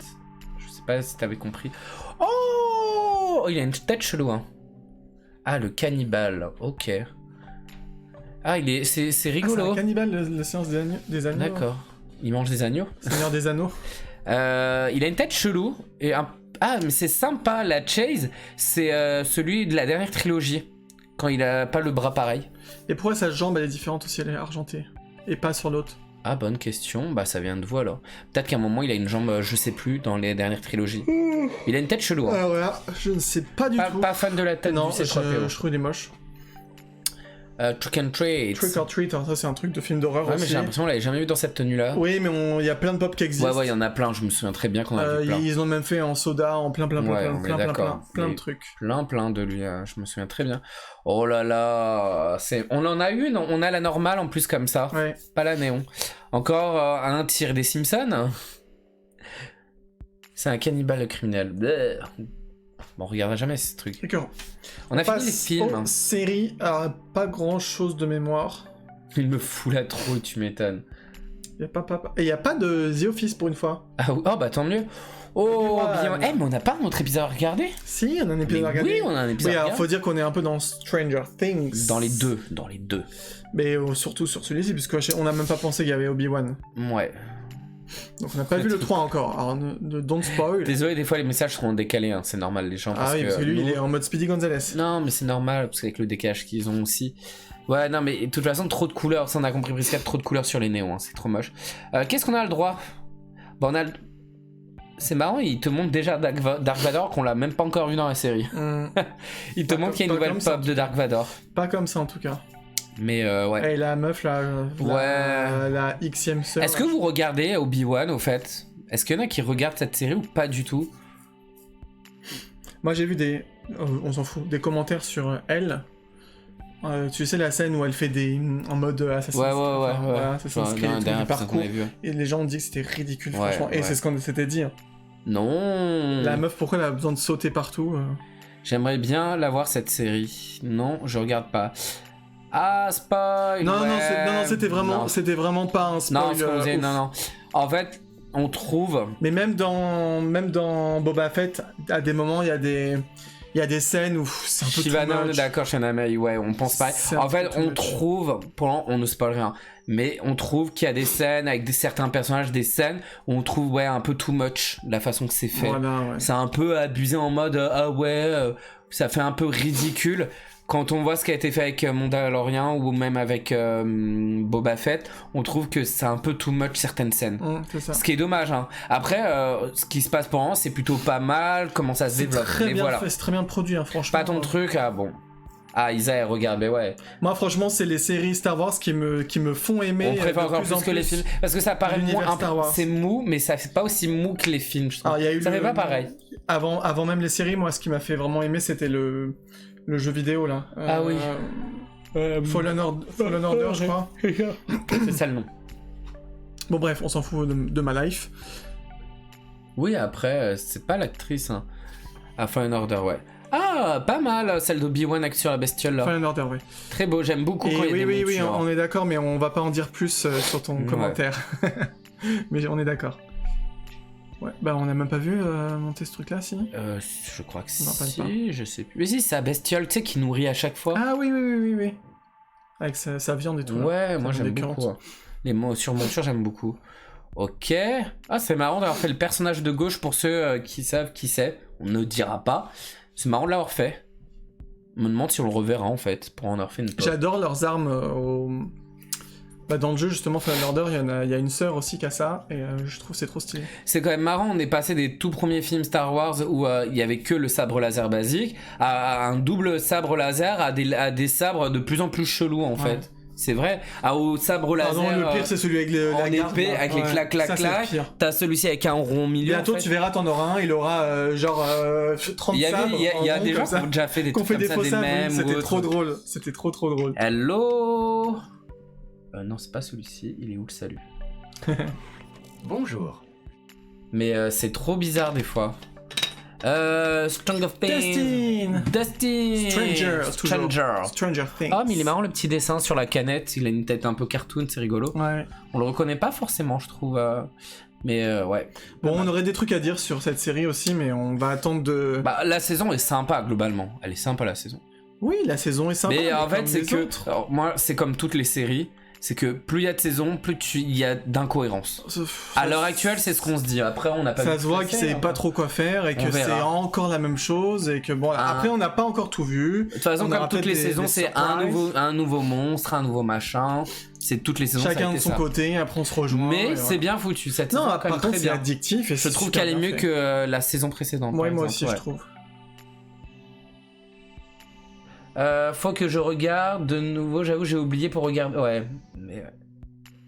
Je sais pas si t'avais compris. Oh, il a une tête chelou, hein. Ah, le cannibale, ok. Ah, c'est rigolo. Ah, c'est un cannibale, le silence des agneaux. D'accord. Il mange des agneaux. Seigneur des Anneaux. Il a une tête chelou. Et Ah, mais c'est sympa, la Chase, c'est celui de la dernière trilogie. Quand il a pas le bras pareil. Et pourquoi sa jambe, elle est différente aussi, elle est argentée? Et pas sur l'autre? Ah, bonne question. Bah, ça vient de vous, alors. Peut-être qu'à un moment, il a une jambe, je sais plus, dans les dernières trilogies. Il a une tête chelou. Hein. Ah, voilà, je ne sais pas du tout. Pas fan de la tête non, du je trouve il est moche. Trick or Treat. Trick or Treat, ça c'est un truc de film d'horreur aussi. Ouais, mais j'ai l'impression qu'on l'avait jamais vu dans cette tenue-là. Oui, mais il y a plein de pop qui existent. Ouais, il y en a plein, je me souviens très bien qu'on a vu plein. Ils ont même fait en soda, en plein de trucs. Plein de lui, je me souviens très bien. Oh là là, on en a une, on a la normale en plus comme ça, ouais. Pas la néon. Encore un tir des Simpsons. C'est un cannibale criminel. Bleh. Bon, on regardera jamais ce truc. D'accord. On a fini les films. Série, pas grand chose de mémoire. Il me fout la trouille, tu m'étonnes. Et il y a pas de The Office pour une fois. Ah oui, oh bah tant mieux. Oh, bien. Eh, mais on n'a pas un autre épisode à regarder? Si, on a un épisode à regarder. Oui, on a un épisode à regarder. Alors, faut dire qu'on est un peu dans Stranger Things. Dans les deux. Mais surtout sur celui-ci, puisque on n'a même pas pensé qu'il y avait Obi-Wan. Ouais. Donc on n'a pas vu le 3 encore, alors don't spoil. Désolé, des fois les messages seront décalés, hein. C'est normal, les gens. Parce que lui, il est en mode Speedy Gonzales. Non, mais c'est normal, parce qu'avec le décalage qu'ils ont aussi. Ouais, non, mais de toute façon, trop de couleurs, ça on a compris, Briscard, trop de couleurs sur les néons, hein. C'est trop moche. Qu'est-ce qu'on a le droit? Bah, on a le... C'est marrant, il te montre déjà Dark Vador qu'on l'a même pas encore vu dans la série. Il te montre qu'il y a une nouvelle pop de Dark Vador. Pas comme ça en tout cas. Mais ouais. Et la meuf là, la Xème sœur. Est-ce que vous regardez Obi-Wan au fait? Est-ce qu'il y en a qui regardent cette série ou pas du tout? Moi j'ai vu on s'en fout, des commentaires sur elle. Tu sais la scène où elle fait en mode Assassin's Creed. Ouais. Assassin's Creed, du parcours. Et les gens ont dit que c'était ridicule franchement. Et c'est ce qu'on s'était dit. Non. La meuf, pourquoi elle a besoin de sauter partout J'aimerais bien la voir cette série. Non, je regarde pas. Ah, spoil. Non, c'était vraiment pas un spoil. Non. En fait, on trouve. Mais même dans Boba Fett, à des moments, il y a des scènes où c'est un peu Shivana, too on much. est d'accord, Shanamei, ouais, on pense pas. En fait, on trouve, on ne spoil rien, mais on trouve qu'il y a des scènes avec certains personnages, des scènes où on trouve, ouais, un peu too much la façon que c'est fait. Voilà, ouais. C'est un peu abusé en mode, ça fait un peu ridicule. Quand on voit ce qui a été fait avec Mandalorian ou même avec Boba Fett, on trouve que c'est un peu too much certaines scènes. C'est ça. Ce qui est dommage. Hein. Après, ce qui se passe pour l'instant, c'est plutôt pas mal. Comment ça se développe. C'est très bien produit, hein, franchement. Pas ton truc, ah bon. Ah, Isa, regarde, mais ouais. Moi, franchement, c'est les séries Star Wars qui me font aimer. On préfère encore plus que les films. Parce que ça paraît moins. C'est mou, mais ça fait pas aussi mou que les films, je trouve. Ça fait pas pareil. Avant même les séries, moi, ce qui m'a fait vraiment aimer, c'était le jeu vidéo là. Ah oui. Fallen Order, je crois. C'est ça le nom. Bon bref, on s'en fout de ma life. Oui, après, c'est pas l'actrice. Hein. Ah, Fallen Order, ouais. Ah, pas mal, celle d'Obi-Wan avec sur la bestiole là. Fallen Order, oui. Très beau, j'aime beaucoup quand il y a des Oui, on est d'accord, mais on va pas en dire plus sur ton commentaire. Mais on est d'accord. Ouais, bah on a même pas vu monter ce truc-là, si je crois que si, je sais plus. Mais si, c'est la bestiole, tu sais, qui nourrit à chaque fois. Ah oui. Avec sa viande et tout. Ouais, moi j'aime beaucoup. Les mots sur monture, j'aime beaucoup. Ok. Ah, c'est marrant d'avoir fait le personnage de gauche pour ceux qui savent qui c'est. On ne dira pas. C'est marrant de l'avoir fait. On me demande si on le reverra en fait, pour en avoir fait une pop. J'adore leurs armes dans le jeu justement Fallen Order, il y a une sœur aussi qui a ça et je trouve c'est trop stylé. C'est quand même marrant, on est passé des tout premiers films Star Wars où il y avait que le sabre laser basique à un double sabre laser à des sabres de plus en plus chelous en fait. C'est vrai. Au sabre laser. Pardon, le pire c'est celui avec la garde, épée, avec les clac. T'as celui-ci avec un rond au milieu. Bientôt tu verras, t'en auras un, il aura 30 sabres. Il y a des gens qui ont déjà fait des trucs comme ça, des mèmes. C'était trop drôle. C'était trop drôle. Hello. Non, c'est pas celui-ci. Il est où le salut? Bonjour. Mais c'est trop bizarre des fois. Stranger Things. Dustin. Stranger Things. Oh, mais il est marrant le petit dessin sur la canette. Il a une tête un peu cartoon, c'est rigolo. Ouais. On le reconnaît pas forcément, je trouve. Mais ouais. Bon, on aurait des trucs à dire sur cette série aussi, mais on va attendre de. Bah, la saison est sympa globalement. Elle est sympa la saison. Oui, la saison est sympa. Mais en fait, c'est que. Alors, moi, c'est comme toutes les séries. C'est que plus il y a de saisons, plus il y a d'incohérences. À l'heure actuelle, c'est ce qu'on se dit. Après, on n'a pas. Ça se voit qu'il sait pas trop quoi faire et que c'est encore la même chose et que bon. Après, on n'a pas encore tout vu. De toute façon, comme toutes les saisons, c'est un nouveau monstre, un nouveau machin. C'est toutes les saisons. Chacun de son côté. Après, on se rejoint. Mais c'est bien foutu cette saison. Non, par contre, c'est addictif et je trouve qu'elle est mieux que la saison précédente. Moi aussi, je trouve. Faut que je regarde de nouveau, j'avoue j'ai oublié pour regarder. Ouais, mais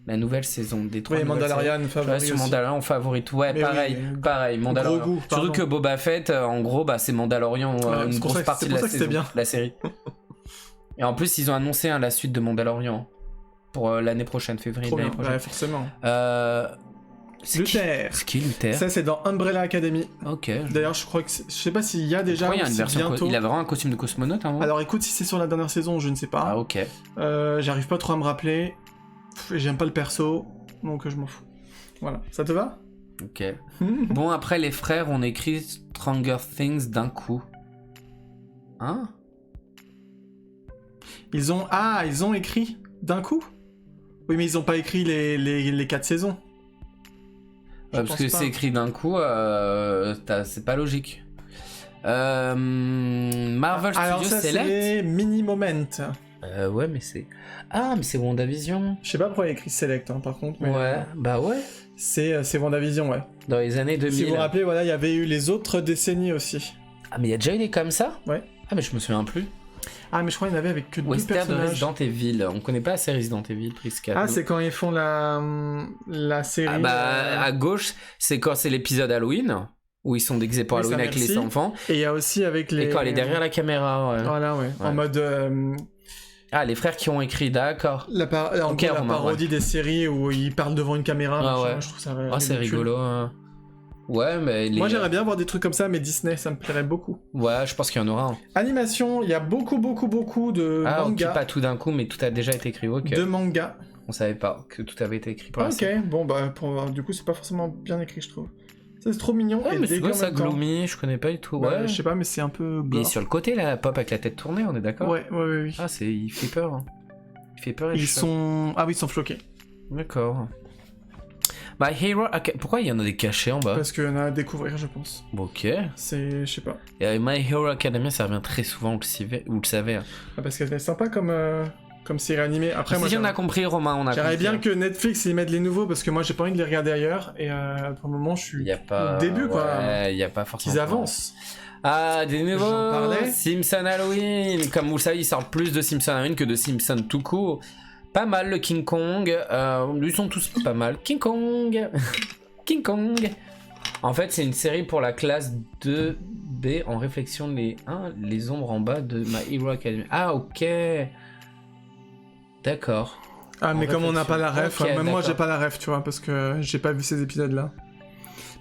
la nouvelle saison des 3 Mandalorian favori. Sur Mandalorian en favorite. Ouais, mais pareil, Mandalorian. Gros goût, surtout que Boba Fett, en gros, bah c'est Mandalorian une grosse partie de la saison, la série. Et en plus, ils ont annoncé la suite de Mandalorian pour l'année prochaine, février de l'année prochaine. Ouais, forcément. Luther. C'est qui Luther? Ça, c'est dans Umbrella Academy. Ok. D'ailleurs, je crois que je sais pas s'il y a déjà. Il y a une version bientôt. il a vraiment un costume de cosmonaute, hein? Alors écoute, si c'est sur la dernière saison, je ne sais pas. Ah, ok. J'arrive pas trop à me rappeler. J'aime pas le perso, donc je m'en fous. Voilà, ça te va? Ok. Bon, après, les frères ont écrit Stranger Things d'un coup. Hein? Ils ont écrit d'un coup? Oui, mais ils ont pas écrit les 4 saisons. Parce que c'est écrit d'un coup, c'est pas logique. Marvel Alors Studios ça, Select. c'est Mini Moment. Ouais, mais c'est. Ah, mais c'est WandaVision. Je sais pas pourquoi il y a écrit Select, hein, par contre. Mais Ouais, bah ouais. C'est WandaVision, ouais. Dans les années 2000. Si vous vous rappelez, voilà, il y avait eu les autres décennies aussi. Ah, mais il y a déjà eu des comme ça? Ouais. Ah, mais je me souviens plus. Ah, mais je crois qu'il y en avait avec que 2 Western de personnages. Resident Evil. On connaît pas assez Resident Evil, Prisca. Ah, c'est quand ils font la série. Ah, bah, à gauche, c'est quand c'est l'épisode Halloween, où ils sont déguisés pour Oui, Halloween ça, avec merci. les enfants. Et il y a aussi avec les. Et quand elle est derrière la caméra, ouais. Voilà, ouais. Ouais. En mode. Ah, les frères qui ont écrit, d'accord. La Ok, Romain, parodie des séries où ils parlent devant une caméra. Ah, machin, ouais. Je trouve ça Oh, c'est ridicule. rigolo. Hein. Ouais, mais Moi, j'aimerais bien voir des trucs comme ça, mais Disney, ça me plairait beaucoup. Ouais, je pense qu'il y en aura. Hein. Animation, il y a beaucoup de Ah, ok, mangas. pas tout d'un coup, mais tout a déjà été écrit. Ok. De mangas. On savait pas que tout avait été écrit pour Ah, l'instant. ok, bon, bah, du coup, c'est pas forcément bien écrit, je trouve. Ça, c'est trop mignon. Ouais, et mais c'est dégueu quoi en ça, même temps. Gloomy? Je connais pas du tout. Bah, Ouais. je sais pas, mais c'est un peu. Il est gore. sur le côté, là, la pop avec la tête tournée, on est d'accord? Ouais. Ah, il fait peur. Hein. Il fait peur et Ils sont. Ah oui, ils sont floqués. D'accord. My Hero Pourquoi il y en a des cachets en bas? Parce qu'il y en a à découvrir, je pense. Bon, ok. C'est. Je sais pas. Et My Hero Academia, ça revient très souvent, vous le savez. Hein. Ah, parce qu'elle est sympa comme série animée. Après, moi, si on a compris, Romain, on a j'aimerais compris. bien que Netflix y mette les nouveaux parce que moi j'ai pas envie de les regarder ailleurs et pour le moment je suis Il y a pas... au début quoi. Ouais, il y a pas forcément... Qu'ils avancent. Ah, des nouveaux J'en parlais. Simpson Halloween. Comme vous le savez, ils sortent plus de Simpson Halloween que de Simpson tout court. Pas mal le King Kong. Ils sont tous pas mal. King Kong. King Kong. En fait, c'est une série pour la classe 2B en réflexion les ombres en bas de My Hero Academy. Ah, ok. D'accord. Ah mais En comme on n'a pas la réflexion. ref, Ok, même moi d'accord. j'ai pas la ref tu vois parce que j'ai pas vu ces épisodes là.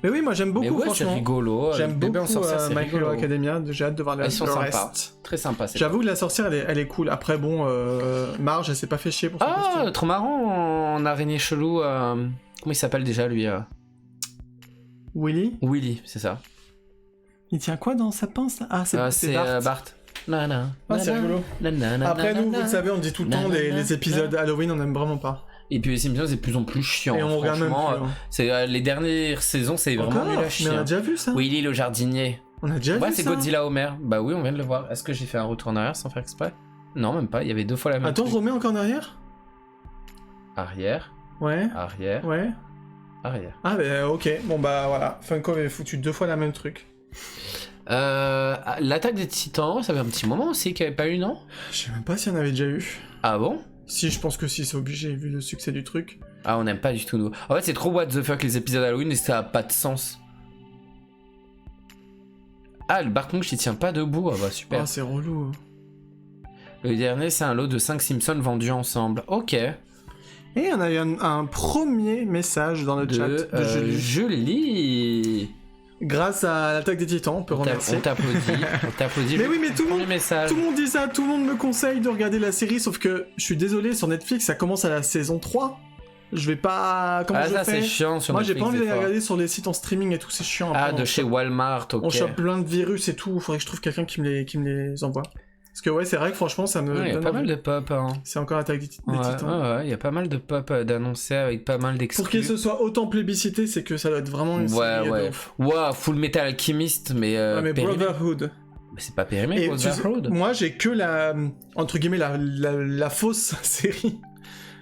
Mais oui moi j'aime beaucoup Mais ouais, c'est franchement. rigolo. J'aime Bébé en beaucoup sorcière, c'est My rigolo. Hero Academia, j'ai hâte de voir le Ils sont sympas. reste. Très sympa. J'avoue que la sorcière elle est cool. Après bon, Marge elle s'est pas fait chier pour son Ah, costume. trop marrant en araignée chelou. Comment il s'appelle déjà lui Willy, Willy, c'est ça. il tient quoi dans sa pince là? Ah c'est Bart. Bart. Nana, Ah c'est nana, rigolo. nana, Après nous, vous nana. le savez, on dit tout le temps les épisodes Halloween on aime vraiment pas. Et puis les Simpsons c'est de plus en plus chiant. Et on regarde même franchement. plus. Hein. C'est les dernières saisons c'est vraiment Encore nul à Mais on a chier. déjà vu ça. Willy le jardinier. On a déjà Ouais, vu c'est ça. Godzilla Homer. Bah oui, on vient de le voir. Est-ce que j'ai fait un retour en arrière sans faire exprès? Non, même pas. Il y avait 2 fois la même. Attends, truc. remets encore en arrière. Arrière, Ouais. arrière, Ouais. arrière. Ah bah ok, bon bah voilà, Funko avait foutu 2 fois la même truc. L'attaque des Titans, ça fait un petit moment aussi qu'il n'y avait pas eu, non? Je sais même pas s'il y en avait déjà eu. Ah bon? Si, je pense que si, c'est obligé, vu le succès du truc. Ah, on n'aime pas du tout, nous. En fait, c'est trop what the fuck les épisodes Halloween et ça a pas de sens. Ah, le Bartmouche il tient pas debout, ah bah super. Ah, c'est relou. Le dernier, c'est un lot de 5 Simpsons vendus ensemble. Ok. Et on a eu un premier message dans le chat de Julie. Julie. Grâce à l'attaque des titans, on peut remercier. On t'applaudit. On t'applaudit. Mais oui, mais tout le monde, Premier message. tout le monde dit ça, tout le monde me conseille de regarder la série, sauf que je suis désolé, sur Netflix, ça commence à la saison 3. Je vais pas... Comment Ah, je ça, fais c'est chiant sur Moi, j'ai Netflix, pas envie des de les fois. regarder sur les sites en streaming et tout, c'est chiant. Ah, Après, de on chez chope- Walmart, ok. On chope plein de virus et tout, faudrait que je trouve quelqu'un qui me les envoie. Parce que ouais, c'est vrai que franchement, ça me Ouais, il y a donne pas envie. mal de pop, hein. C'est encore l'attaque des Ouais, titans. ouais, il y a pas mal de pop d'annoncer avec pas mal d'exclus. Pour qu'il se soit autant plébiscité, c'est que ça doit être vraiment une série de ouf. Ouais, Full Metal Alchemist, mais, Ouais, mais périmé. Brotherhood. Mais c'est pas périmé, Et Brotherhood. moi, j'ai que entre guillemets, la fausse série.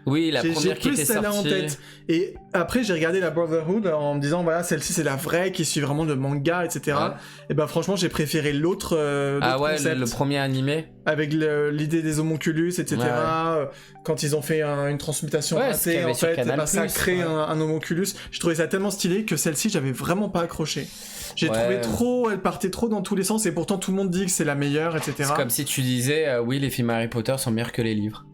Oui, la J'ai première qui plus était celle-là en sortie. tête. Et après, j'ai regardé la Brotherhood en me disant, voilà, celle-ci, c'est la vraie, qui suit vraiment le manga, etc. Ouais. Et bah, franchement, j'ai préféré l'autre Ah ouais, concept. le premier animé. Avec l'idée des homunculus, etc. Ouais. Quand ils ont fait une transmutation Ouais, ce qu'il y ratée, avait en sur fait, Canal+, bah, ça crée ouais. un homunculus. Je trouvais ça tellement stylé que celle-ci, j'avais vraiment pas accroché. J'ai Ouais. trouvé trop, elle partait trop dans tous les sens, et pourtant tout le monde dit que c'est la meilleure, etc. C'est comme si tu disais, oui, les films Harry Potter sont meilleurs que les livres.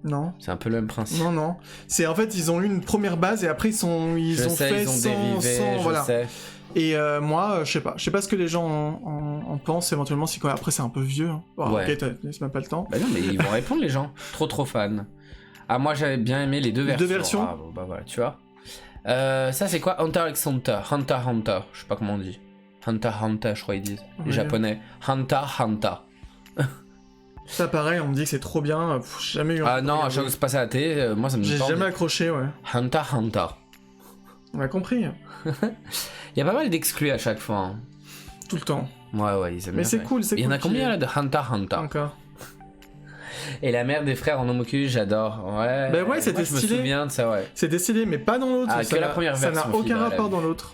Non. C'est un peu le même principe. Non. C'est en fait, ils ont eu une première base et après ils ont fait sans, voilà. Sais. Et moi, je sais pas ce que les gens en pensent éventuellement, si après c'est un peu vieux. Hein. Oh, ouais. Ok, laisse même pas le temps. Bah non, mais ils vont répondre les gens. Trop fan. Ah, moi j'avais bien aimé les deux versions. Ah, bon, bah voilà, tu vois. Ça c'est quoi? Hunter x Hunter. Hunter. Je sais pas comment on dit. Hunter, je crois ils disent. Les japonais. Hunter. Ça pareil, on me dit que c'est trop bien. J'ai jamais eu. Ah non, à chaque fois que c'est passé à la télé, moi ça me. J'ai jamais accroché, ouais. Hunter. On a compris. Il y a pas mal d'exclus à chaque fois. Hein. Tout le temps. Ouais, ils aiment bien. Mais c'est cool, c'est cool. Il y en a combien là de Hunter? Encore. Et la mère des frères en homoculus, j'adore. Ouais. Bah ouais, c'était stylé. Je me souviens de ça, ouais. C'était stylé, mais pas dans l'autre. Ah, que la première version. Ça n'a aucun rapport dans l'autre.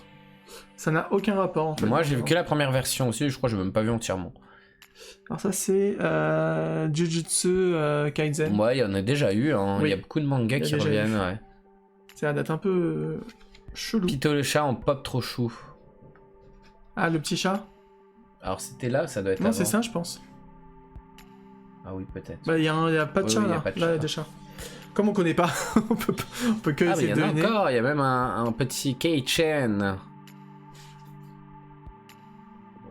Ça n'a aucun rapport en fait. Moi j'ai vu que la première version aussi, je crois que j'ai même pas vu entièrement. Alors ça c'est Jujutsu Kaisen. Ouais, il y en a déjà eu, hein. Oui. Il y a beaucoup de mangas qui reviennent, ouais. Ça date un peu chelou. Pito le chat en pop trop chou. Ah, le petit chat? Alors c'était là, ça doit être Non, avant. c'est ça je pense. Ah oui, peut-être. Bah il y a pas de chat là, là il y a des chats. Comme on connaît pas, on peut que essayer de deviner. Encore, il y a même un petit Kei-Chen.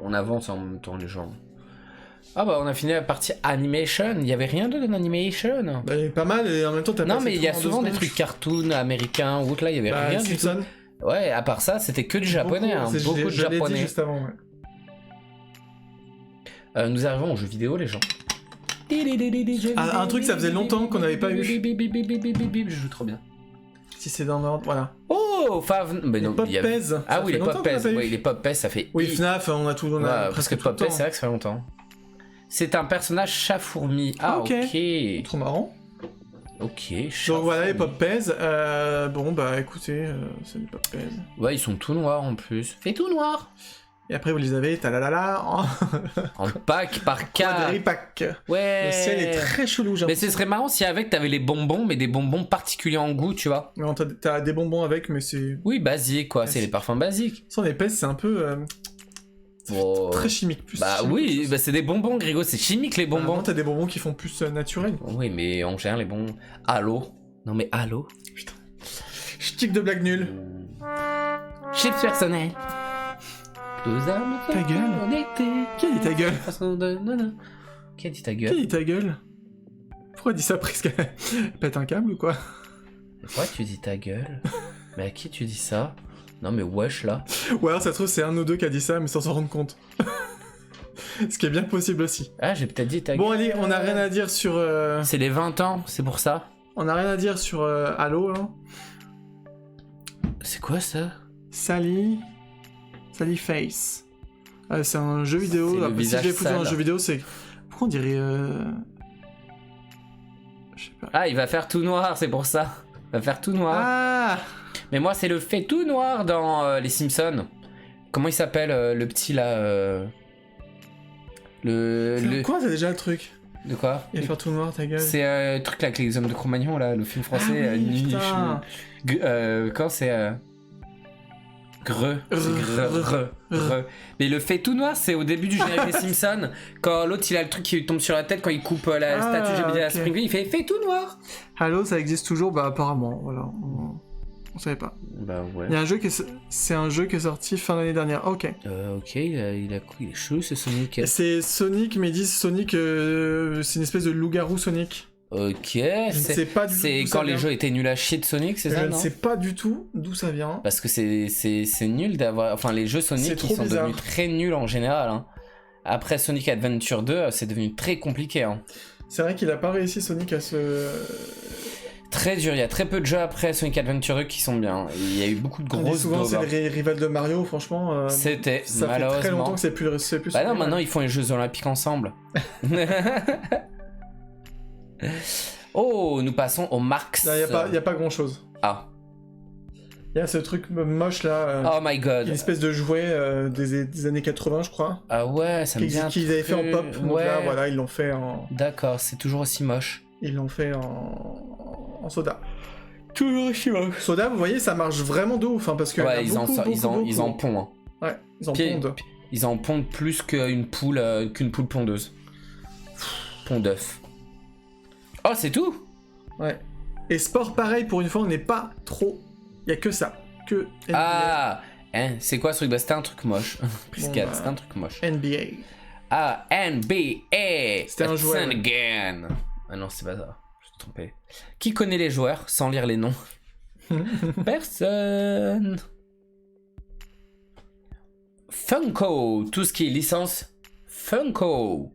On avance en même temps les gens. Ah bah on a fini la partie animation, il y avait rien d'autre dans animation. Bah il y a pas mal et en même temps t'as non mais il y a souvent des trucs cartoons américains ou là il y avait rien du tout. Ouais, à part ça c'était que du japonais, beaucoup de japonais. Dit juste avant, ouais. Nous arrivons aux jeux vidéo les gens. Ah, un truc ça faisait longtemps qu'on n'avait pas eu. Je joue trop bien. Si c'est dans l'ordre, voilà. Oh, mais non, Pop Pez. Ah oui, les Pop Pez. Oui, les Pop Pez, ça fait. Oui, FNAF, on a tout. On a presque Pop Pez, c'est vrai que ça fait longtemps. C'est un personnage chat-fourmi. Ah, ok. Trop marrant. Ok, donc voilà les Pop Pez. Bon, bah écoutez, c'est des Pop Pez. Ouais, ils sont tout noirs en plus. Fait tout noir. Et après, vous les avez, en pack par cas. Pack. Ouais. Le ciel est très chelou, mais ce serait marrant si avec t'avais les bonbons, mais des bonbons particuliers en goût, tu vois. Non, t'as des bonbons avec, mais c'est. Oui, basique quoi, c'est les parfums basiques. Sans les pèses, c'est un peu. Très chimique, plus. Bah chimique, oui, bah c'est des bonbons, Grégo, c'est chimique les bonbons. T'as des bonbons qui font plus naturel. Oui, mais on gère les bonbons. Allô? Non mais allô? Putain. Stick de blague nulle. Chips personnel. Ta gueule. Qui a dit ta gueule? Qui a dit ta gueule? Qui a dit ta gueule? Pourquoi elle dit ça presque? Pète un câble ou quoi? Pourquoi tu dis ta gueule? Mais à qui tu dis ça? Non mais wesh là. Ou alors ça se trouve c'est un ou deux qui a dit ça mais sans s'en rendre compte. Ce qui est bien possible aussi. Ah j'ai peut-être dit ta gueule. Bon allez, on a rien à dire sur... C'est les 20 ans, c'est pour ça. On a rien à dire sur Halo là. C'est quoi ça? Sally Face. C'est un jeu vidéo. Après, si je l'ai foutu dans un jeu vidéo, c'est. Pourquoi on dirait. Je sais pas. Ah, il va faire tout noir, c'est pour ça. Il va faire tout noir. Ah. Mais moi, c'est le fait tout noir dans Les Simpsons. Comment il s'appelle le petit là Quoi, t'as déjà le truc? De quoi? Il va faire tout noir, ta gueule. C'est le truc là avec les hommes de Cro-Magnon, là, le film français. Ah oui, putain. Quand c'est. Greux. Mais le fait tout noir, c'est au début du générique des Simpsons, quand l'autre il a le truc qui lui tombe sur la tête quand il coupe la statue de la Springfield, il fait tout noir. Halo, ça existe toujours? Bah apparemment, voilà. On savait pas. Bah ouais. Il y a un jeu c'est un jeu qui est sorti fin d'année dernière. Ok. Ok, il est chelou ce Sonic. C'est Sonic, mais ils disent Sonic, c'est une espèce de loup-garou Sonic. Ok, c'est pas du tout. C'est quand les jeux étaient nuls à chier de Sonic, c'est ça? Je ne sais pas du tout d'où ça vient. Parce que c'est nul d'avoir. Enfin, les jeux Sonic qui sont devenus très nuls en général. Hein. Après Sonic Adventure 2, c'est devenu très compliqué. Hein. C'est vrai qu'il a pas réussi Sonic à se. Très dur, il y a très peu de jeux après Sonic Adventure 2 qui sont bien. Il y a eu beaucoup de grosses. Souvent, c'est les rivales de Mario, franchement. C'était, ça malheureusement. Ça fait très longtemps que c'est plus. Bah non, maintenant ils font les Jeux Olympiques ensemble. Oh, nous passons au Marx. Il n'y a pas grand chose. Ah. Il y a ce truc moche là. Oh my god. Une espèce de jouet des années 80, je crois. Ah ouais, ça me vient. Qu'ils avaient fait en pop. Donc ouais. Là, voilà, ils l'ont fait en. D'accord, c'est toujours aussi moche. Ils l'ont fait en soda. Toujours aussi moche. Soda, vous voyez, ça marche vraiment de ouf. Hein, parce que ouais, ils en pondent. Hein. Ouais, ils en pondent. Ils en pondent plus qu'une poule pondeuse. Pont d'œuf. Oh, c'est tout? Ouais. Et sport, pareil, pour une fois, on n'est pas trop... Il y a que ça. Que NBA. Ah, hein, c'est quoi ce truc? Bah, c'était un truc moche. Priscade, c'était un truc moche. NBA. Ah, NBA. C'était un joueur. Ouais. Again. Ah non, c'est pas ça. Je suis trompé. Qui connaît les joueurs sans lire les noms? Personne. Funko, tout ce qui est licence Funko.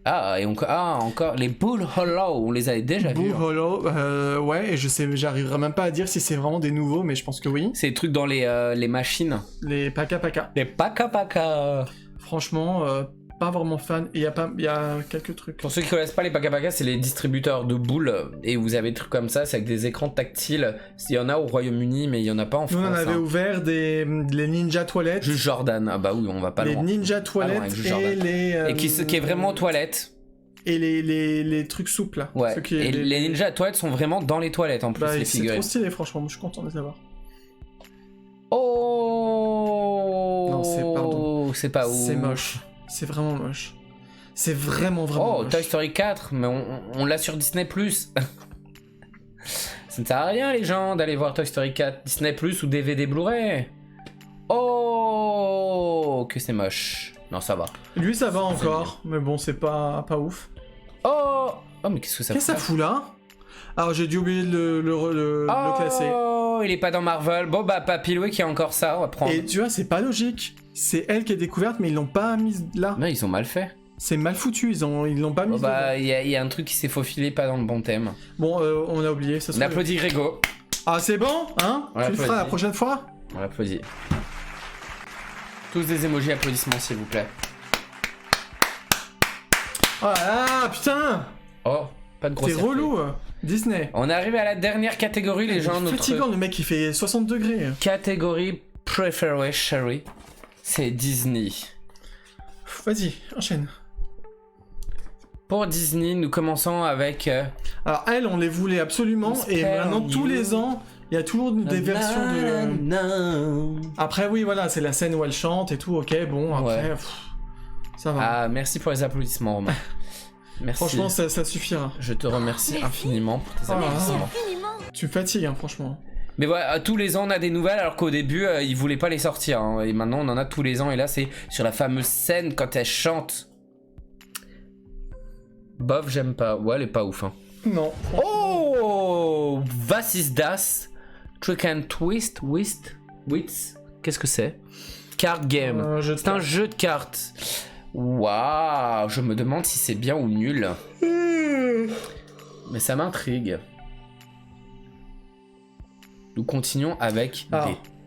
Ah, et encore les Bull Hollow, on les avait déjà vus. Bull Hollow, ouais, et j'arriverai même pas à dire si c'est vraiment des nouveaux, mais je pense que oui. C'est les trucs dans les machines. Les Paka Paka. Les Paka Paka. Franchement, pas vraiment fan. Il y a quelques trucs. Pour ceux qui connaissent pas les Paka Paka, c'est les distributeurs de boules. Et vous avez des trucs comme ça, c'est avec des écrans tactiles. Il y en a au Royaume-Uni, mais il y en a pas en France. Nous, on avait ouvert les Ninja Toilettes. Juste Jordan. Ah bah oui, on va pas loin. Les Ninja Toilettes et les... Et qui est vraiment toilette. Et les trucs souples là. Ouais. Et les Ninja Toilettes sont vraiment dans les toilettes en plus, les figurines. C'est trop stylé, franchement. Moi, je suis content de les avoir. Oh non, pardon. C'est pas ouf. C'est moche. C'est vraiment moche. C'est vraiment moche. Toy Story 4, mais on l'a sur Disney+. Ça ne sert à rien, les gens, d'aller voir Toy Story 4, Disney+, ou DVD Blu-ray. Oh, que c'est moche. Non, ça va. Lui, ça va encore, mais bon, c'est pas ouf. Oh, mais qu'est-ce que ça fout? Qu'est-ce que ça fout là? Alors, j'ai dû oublier de le classer. Oh, il est pas dans Marvel. Bon, bah, Papy Louis qui a encore ça, on va prendre. Et tu vois, c'est pas logique. C'est elle qui est découverte, mais ils l'ont pas mise là. Non, ils ont mal fait. C'est mal foutu, ils l'ont pas mise là. Bah, il y a un truc qui s'est faufilé pas dans le bon thème. Bon, on a oublié. On applaudit Grégo. Ah, c'est bon, hein? Tu le feras la prochaine fois? On applaudit. Tous des emojis applaudissements, s'il vous plaît. Oh là, putain! Oh, pas de gros. T'es relou, Disney. On est arrivé à la dernière catégorie, les gens. C'est fatigant, le mec, il fait 60 degrés. Catégorie préférée, chérie. C'est Disney. Vas-y, enchaîne. Pour Disney, nous commençons avec... Alors, elle, on les voulait absolument, et maintenant, tous les ans, il y a toujours des versions de... Après, oui, voilà, c'est la scène où elle chante et tout, ok, bon, après... Ouais. Ça va. Ah, merci pour les applaudissements, Romain. Merci. Franchement, ça suffira. Je te remercie infiniment pour tes applaudissements. Tu me fatigues, hein, franchement. Mais voilà, tous les ans on a des nouvelles, alors qu'au début ils voulaient pas les sortir. Hein, et maintenant on en a tous les ans, et là c'est sur la fameuse scène quand elle chante. Bof, j'aime pas. Ouais, elle est pas ouf. Hein. Non. Oh, Was ist das? Trick and Twist? Qu'est-ce que c'est? Card game. C'est un jeu de cartes. Waouh, je me demande si c'est bien ou nul. Mais ça m'intrigue. Nous continuons avec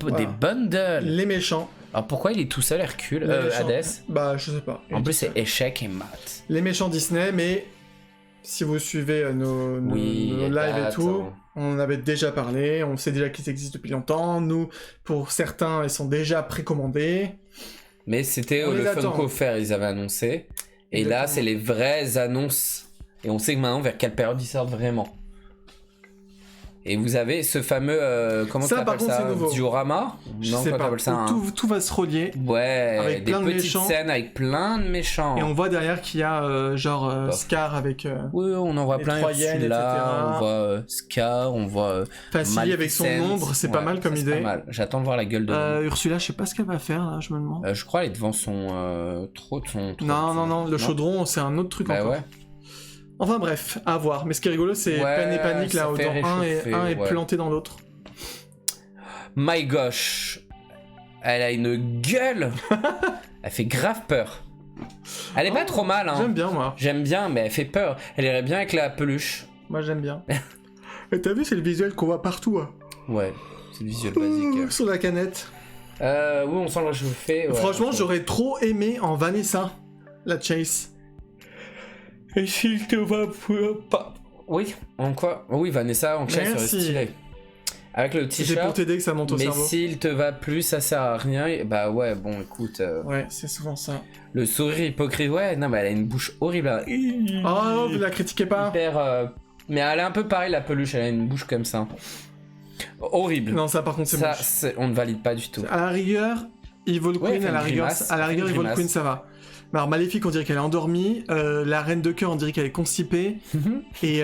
des bundles. Les méchants. Alors pourquoi il est tout seul, Hercule, Hades? Bah je sais pas. En plus c'est échec et maths. Les méchants Disney, mais si vous suivez nos lives et tout, on en avait déjà parlé, on sait déjà qu'ils existent depuis longtemps. Nous, pour certains, ils sont déjà précommandés. Mais c'était le Funko Fair, ils avaient annoncé. Et exactement. Là, c'est les vraies annonces. Et on sait que maintenant, vers quelle période ils sortent vraiment. Et vous avez ce fameux, comment tu appelles ça, diorama? Je sais pas, ça, tout va se relier. Ouais, avec des plein de petites méchants. Scènes avec plein de méchants. Et on voit derrière qu'il y a Scar avec... oui, on en voit plein, Ursula, on voit Scar, on voit... Facile avec son ombre, c'est pas mal comme idée. Pas mal. J'attends de voir la gueule de Ursula, je sais pas ce qu'elle va faire, là, je me demande. Je crois elle est devant son... Non, le chaudron, c'est un autre truc encore. Ouais. Enfin bref, à voir. Mais ce qui est rigolo, c'est Peine et Panique, là, où un est planté dans l'autre. My gosh. Elle a une gueule. Elle fait grave peur. Elle est pas trop mal, hein. J'aime bien, moi. J'aime bien, mais elle fait peur. Elle irait bien avec la peluche. Moi, j'aime bien. Et t'as vu, c'est le visuel qu'on voit partout, hein. Ouais, c'est le visuel basique. Sur la canette. Oui, on sent le réchauffé. Ouais, franchement, j'aurais trop aimé en Vanessa, la Chase. Et s'il te va pas... Oui, en quoi? Oui, Vanessa en chef serait stylé. Avec le t-shirt. C'est pour t'aider que ça monte au cerveau. Mais s'il te va plus, ça sert à rien. Bah ouais, bon, écoute... Ouais, c'est souvent ça. Le sourire hypocrite, ouais, non, mais elle a une bouche horrible. Hein. Oh, vous la critiquez pas. Hyper... Mais elle est un peu pareil, la peluche, elle a une bouche comme ça. Horrible. Non, ça par contre, c'est moche. On ne valide pas du tout. À la rigueur, Evil Ouais, elle Queen, fait à la une rigueur, grimace, à la elle fait rigueur une Evil grimace. Queen, ça va. Mais alors, Maléfique, on dirait qu'elle est endormie. La Reine de Cœur, on dirait qu'elle est constipée. Et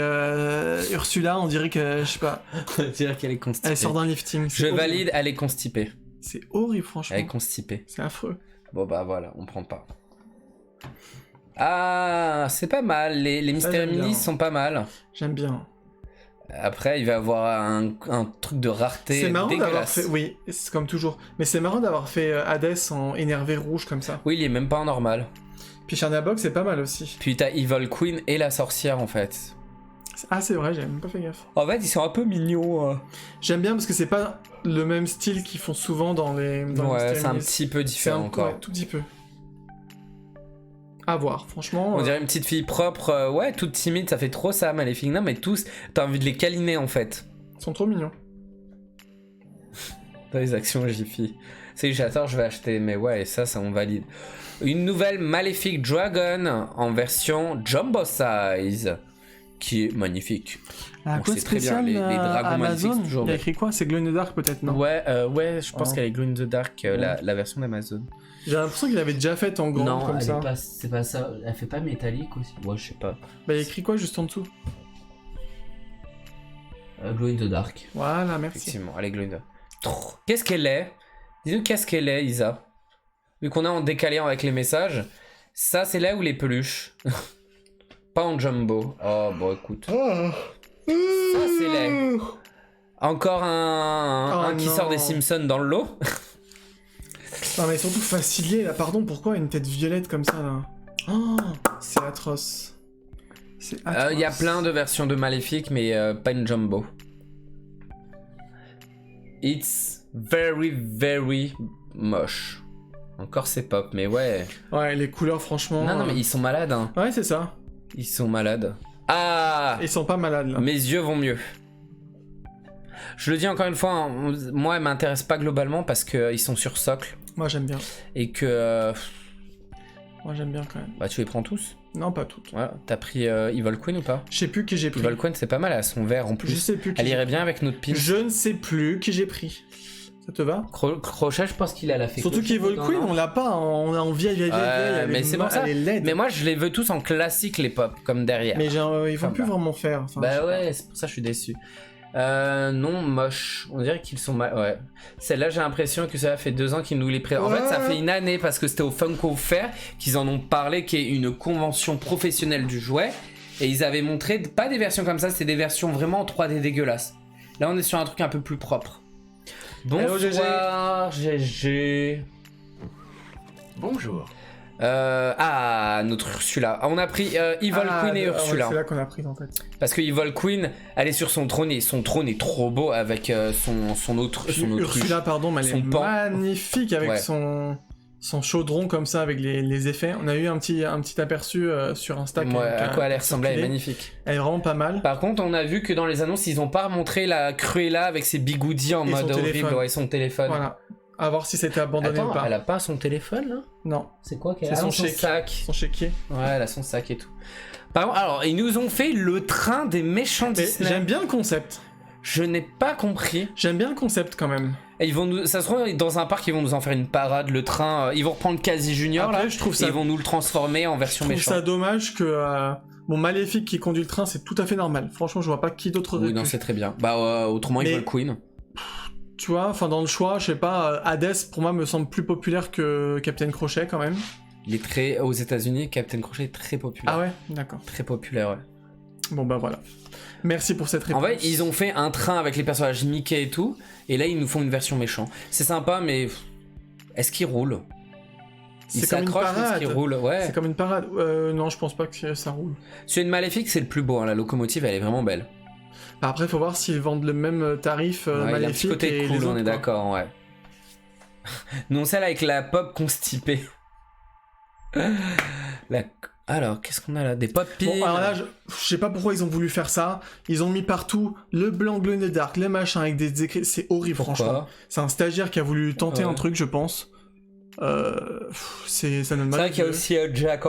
Ursula, on dirait que, je sais pas, On dirait qu'elle est constipée. elle sort d'un lifting. Je valide, elle est constipée. C'est horrible, franchement. Elle est constipée. C'est affreux. Bon bah voilà, on prend pas. Ah, c'est pas mal, les Mystères j'aime Minis bien. sont pas mal. J'aime bien. Après, il va avoir un truc de rareté C'est marrant d'avoir dégueulasse. fait... Oui, c'est comme toujours. Mais c'est marrant d'avoir fait Hades en énervé rouge comme ça. Oui, il est même pas en normal. Puis Chernabog, c'est pas mal aussi. Puis t'as Evil Queen et la sorcière en fait. Ah, c'est vrai, j'avais même pas fait gaffe. En fait, ils sont un peu mignons. J'aime bien parce que c'est pas le même style qu'ils font souvent dans les... Ouais, c'est un petit peu différent encore. Ouais, tout petit peu. À voir, franchement. On dirait une petite fille propre, ouais, toute timide, ça fait trop ça, Maléfique. Non, mais tous, t'as envie de les câliner en fait. Ils sont trop mignons. Dans les actions Jiffy. C'est j'adore, je vais acheter, mais ouais, ça on valide. Une nouvelle Maléfique Dragon en version Jumbo Size, qui est magnifique. La Donc, code c'est très bien, spéciale les dragons maléfiques, Amazon, c'est toujours il y a bien. écrit quoi? C'est Glow in the Dark peut-être, non? Ouais, je pense Oh. qu'elle est Glow in the Dark, la version d'Amazon. J'ai l'impression qu'il avait déjà fait en grand Non, comme elle ça. est pas, c'est pas ça. Elle fait pas métallique aussi. Ouais, je sais pas. Bah, il y a écrit quoi juste en dessous? Glow in the Dark. Voilà, merci. Effectivement, elle est Glow in the Dark. Qu'est-ce qu'elle est? Dis-nous qu'est-ce qu'elle est, Isa. Vu qu'on est en décalé avec les messages. Ça, c'est là où les peluches. Pas en jumbo. Oh, bon, écoute. Ça, c'est laid. Encore un qui non. sort des Simpsons dans le lot. Non, mais surtout facilier là, pardon, pourquoi une tête violette comme ça là? Oh, c'est atroce. C'est atroce. Il y a plein de versions de Maléfique, mais pas une jumbo. It's very, very moche. Encore c'est pop, mais ouais. Ouais, les couleurs, franchement. Non, mais ils sont malades, hein. Ouais, c'est ça. Ils sont malades. Ah! Ils sont pas malades là. Mes yeux vont mieux. Je le dis encore une fois, hein, moi, elle m'intéresse pas globalement parce qu'ils sont sur socle. Moi, j'aime bien. Et que. Moi, j'aime bien quand même. Bah, tu les prends tous. Non, pas toutes. Voilà. T'as pris Evil Queen ou pas? Je sais plus qui j'ai pris. Evil Queen, c'est pas mal, à son vert en plus. Je sais plus qui Elle j'ai irait pris. bien avec notre pin. Je ne sais plus qui j'ai pris. Ça te va? Crochet, je pense qu'il a la fait. Surtout qu'Evil Queen, on l'a pas, on a en vieille, mais c'est pour ça. elle est laide. Mais moi, je les veux tous en classique, les pop, comme derrière. Mais genre, ils vont Enfin, plus bah. vraiment faire. Enfin, je sais Bah pas. ouais, c'est pour ça que je suis déçu. Non, moche. On dirait qu'ils sont mal. Ouais. Celle-là, j'ai l'impression que ça fait 2 ans qu'ils nous les présentent. En fait, ça fait une année parce que c'était au Funko Fair qu'ils en ont parlé, qui est une convention professionnelle du jouet. Et ils avaient montré pas des versions comme ça, c'était des versions vraiment en 3D dégueulasses. Là, on est sur un truc un peu plus propre. Hello, Bonsoir, GG. Bonjour. Notre Ursula. On a pris Evil Queen et Ursula. C'est là qu'on a pris en fait. Parce que Evil Queen, elle est sur son trône et son trône est trop beau avec son autre. Puis Son autruche. Ursula, pardon, mais elle Son est pan. magnifique avec Ouais. son chaudron comme ça, avec les effets. On a eu un petit aperçu sur Insta. Ouais, à quoi elle ressemblait, elle est circulé. magnifique. Elle est vraiment pas mal. Par contre, on a vu que dans les annonces, ils ont pas montré la Cruella avec ses bigoudis en Et mode son horrible, téléphone. ouais, son téléphone. Voilà. À voir si c'était abandonné Attends, ou pas. elle a pas son téléphone là? Non, C'est quoi qu'elle C'est a? son Ah, chèque. sac. son chéquier. Ouais, elle a son sac et tout. Par contre, alors, ils nous ont fait le train des méchants Mais Disney. j'aime bien le concept. Je n'ai pas compris. J'aime bien le concept quand même. Et ils vont nous, ça se trouve dans un parc, ils vont nous en faire une parade. Le train, ils vont reprendre Quasi Junior Après, là. je trouve Et ça- ils vont nous le transformer en Je version trouve méchant. ça dommage que mon Maléfique qui conduit le train, c'est tout à fait normal. Franchement, je vois pas qui d'autre aurait Oui, non, pu. c'est très bien. Bah, autrement, Mais- Evil Queen. Tu vois, enfin dans le choix, je sais pas, Hades pour moi me semble plus populaire que Captain Crochet quand même. Il est très. Aux États-Unis, Captain Crochet est très populaire. Ah ouais, d'accord. Très populaire, ouais. Bon bah voilà. Merci pour cette En réponse. fait, ils ont fait un train avec les personnages Mickey et tout, et là ils nous font une version méchant. C'est sympa, mais est-ce qu'il roule? Il C'est comme une s'accroche, est-ce parade. qu'il roule? Ouais. C'est comme une parade. Non, je pense pas que ça roule. Celui de Maléfique, c'est le plus beau. Hein. La locomotive, elle est vraiment belle. Bah, après, faut voir s'ils vendent le même tarif Ouais, il a un petit Maléfique côté et cool, les on autres, est quoi. d'accord, ouais. Non, celle avec la pop constipée. Alors, qu'est-ce qu'on a là? Des pop pins. Bon, alors là, je sais pas pourquoi ils ont voulu faire ça. Ils ont mis partout le blanc glow in the dark, les machins avec des écrits. C'est horrible, franchement. Pourquoi? C'est un stagiaire qui a voulu tenter Ouais. un truc, je pense. Ça donne mal. C'est vrai aux qu'il y a yeux. aussi Jack.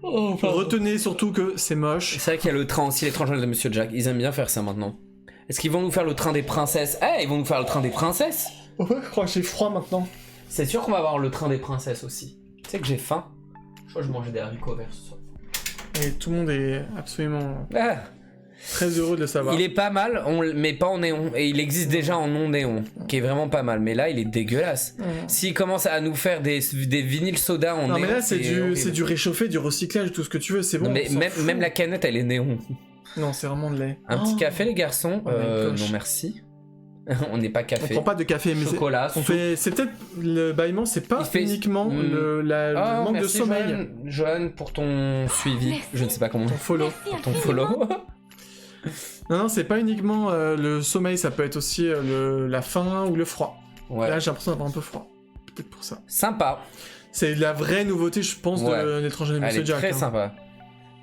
Retenez surtout que c'est moche. C'est vrai qu'il y a le train aussi, l'étrange Noël de Monsieur Jack. Ils aiment bien faire ça maintenant. Est-ce qu'ils vont nous faire le train des princesses? Eh, ils vont nous faire le train des princesses? Ouais, je crois que j'ai froid maintenant. C'est sûr qu'on va avoir le train des princesses aussi. Tu sais que j'ai faim. Je crois que je mangeais des haricots verts ce soir. Et tout le monde est absolument Ah. très heureux de le savoir. Il est pas mal, mais pas en néon. Et il existe déjà en non néon, qui est vraiment pas mal. Mais là, il est dégueulasse. S'il commence à nous faire des vinyles soda en néon... Non mais là, c'est du réchauffé, du recyclage, tout ce que tu veux, c'est bon. Non, mais même la canette, elle est néon. Non, c'est vraiment de lait. Un petit café, les garçons? Non, merci. On n'est pas On café. prend pas de café, mais chocolat. c'est peut-être le bâillement, c'est pas uniquement le manque de sommeil. Johan, pour ton suivi. Merci. Je ne sais pas comment. Ton follow. Merci Ton infiniment. follow. Non, c'est pas uniquement le sommeil, ça peut être aussi la faim ou le froid. Ouais. Là, j'ai l'impression d'avoir un peu froid. Peut-être pour ça. Sympa. C'est la vraie nouveauté, je pense, de l'étranger de Elle Monsieur est Jack. très sympa.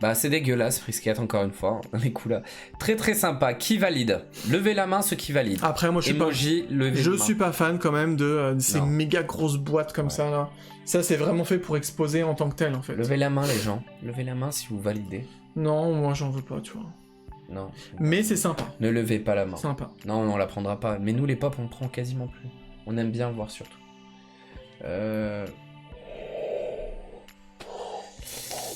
Bah c'est dégueulasse, Frisket, encore une fois. Les couleurs. Très très sympa. Qui valide? Levez la main ceux qui valident. Après, moi, je suis pas fan quand même de ces Non. méga grosses boîtes comme ça, là. Ça, c'est vraiment fait pour exposer en tant que tel, en fait. Levez la main les gens. Levez la main si vous validez. Non, moi, j'en veux pas, tu vois. Non. Mais c'est sympa. Ne levez pas la main. Sympa. Non, on la prendra pas. Mais nous les pop, on prend quasiment plus. On aime bien le voir surtout.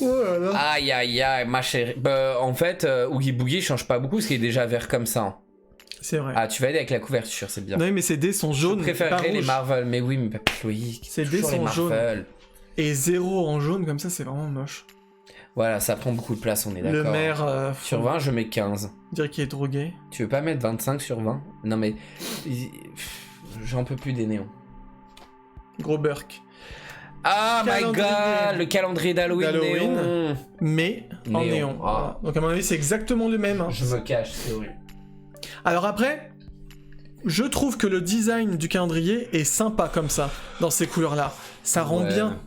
Oh là là. Aïe aïe aïe, ma chérie. Bah, en fait, Oogie Boogie change pas beaucoup parce qu'il est déjà vert comme ça. Hein. C'est vrai. Ah, tu vas aider avec la couverture, c'est bien. Non, mais ces dés sont Je jaunes, pas préférerais les rouges. Marvel, mais oui, mais Loïc. Ces dés toujours les sont jaunes. Marvel. Et 0 en jaune, comme ça, c'est vraiment moche. Voilà, ça prend beaucoup de place, on est d'accord. Le maire... Sur 20, je mets 15. dire qu'il est drogué. Tu veux pas mettre 25 sur 20? Non mais... J'en peux plus des néons. Gros burk. Ah my Calendrier. god, le calendrier d'Halloween néon. Mais en Néon. néon. Ah. Voilà. Donc à mon avis, c'est exactement le même. Hein. Je me cache, c'est horrible. Alors après, je trouve que le design du calendrier est sympa comme ça, dans ces couleurs-là. Ça rend Ouais. bien.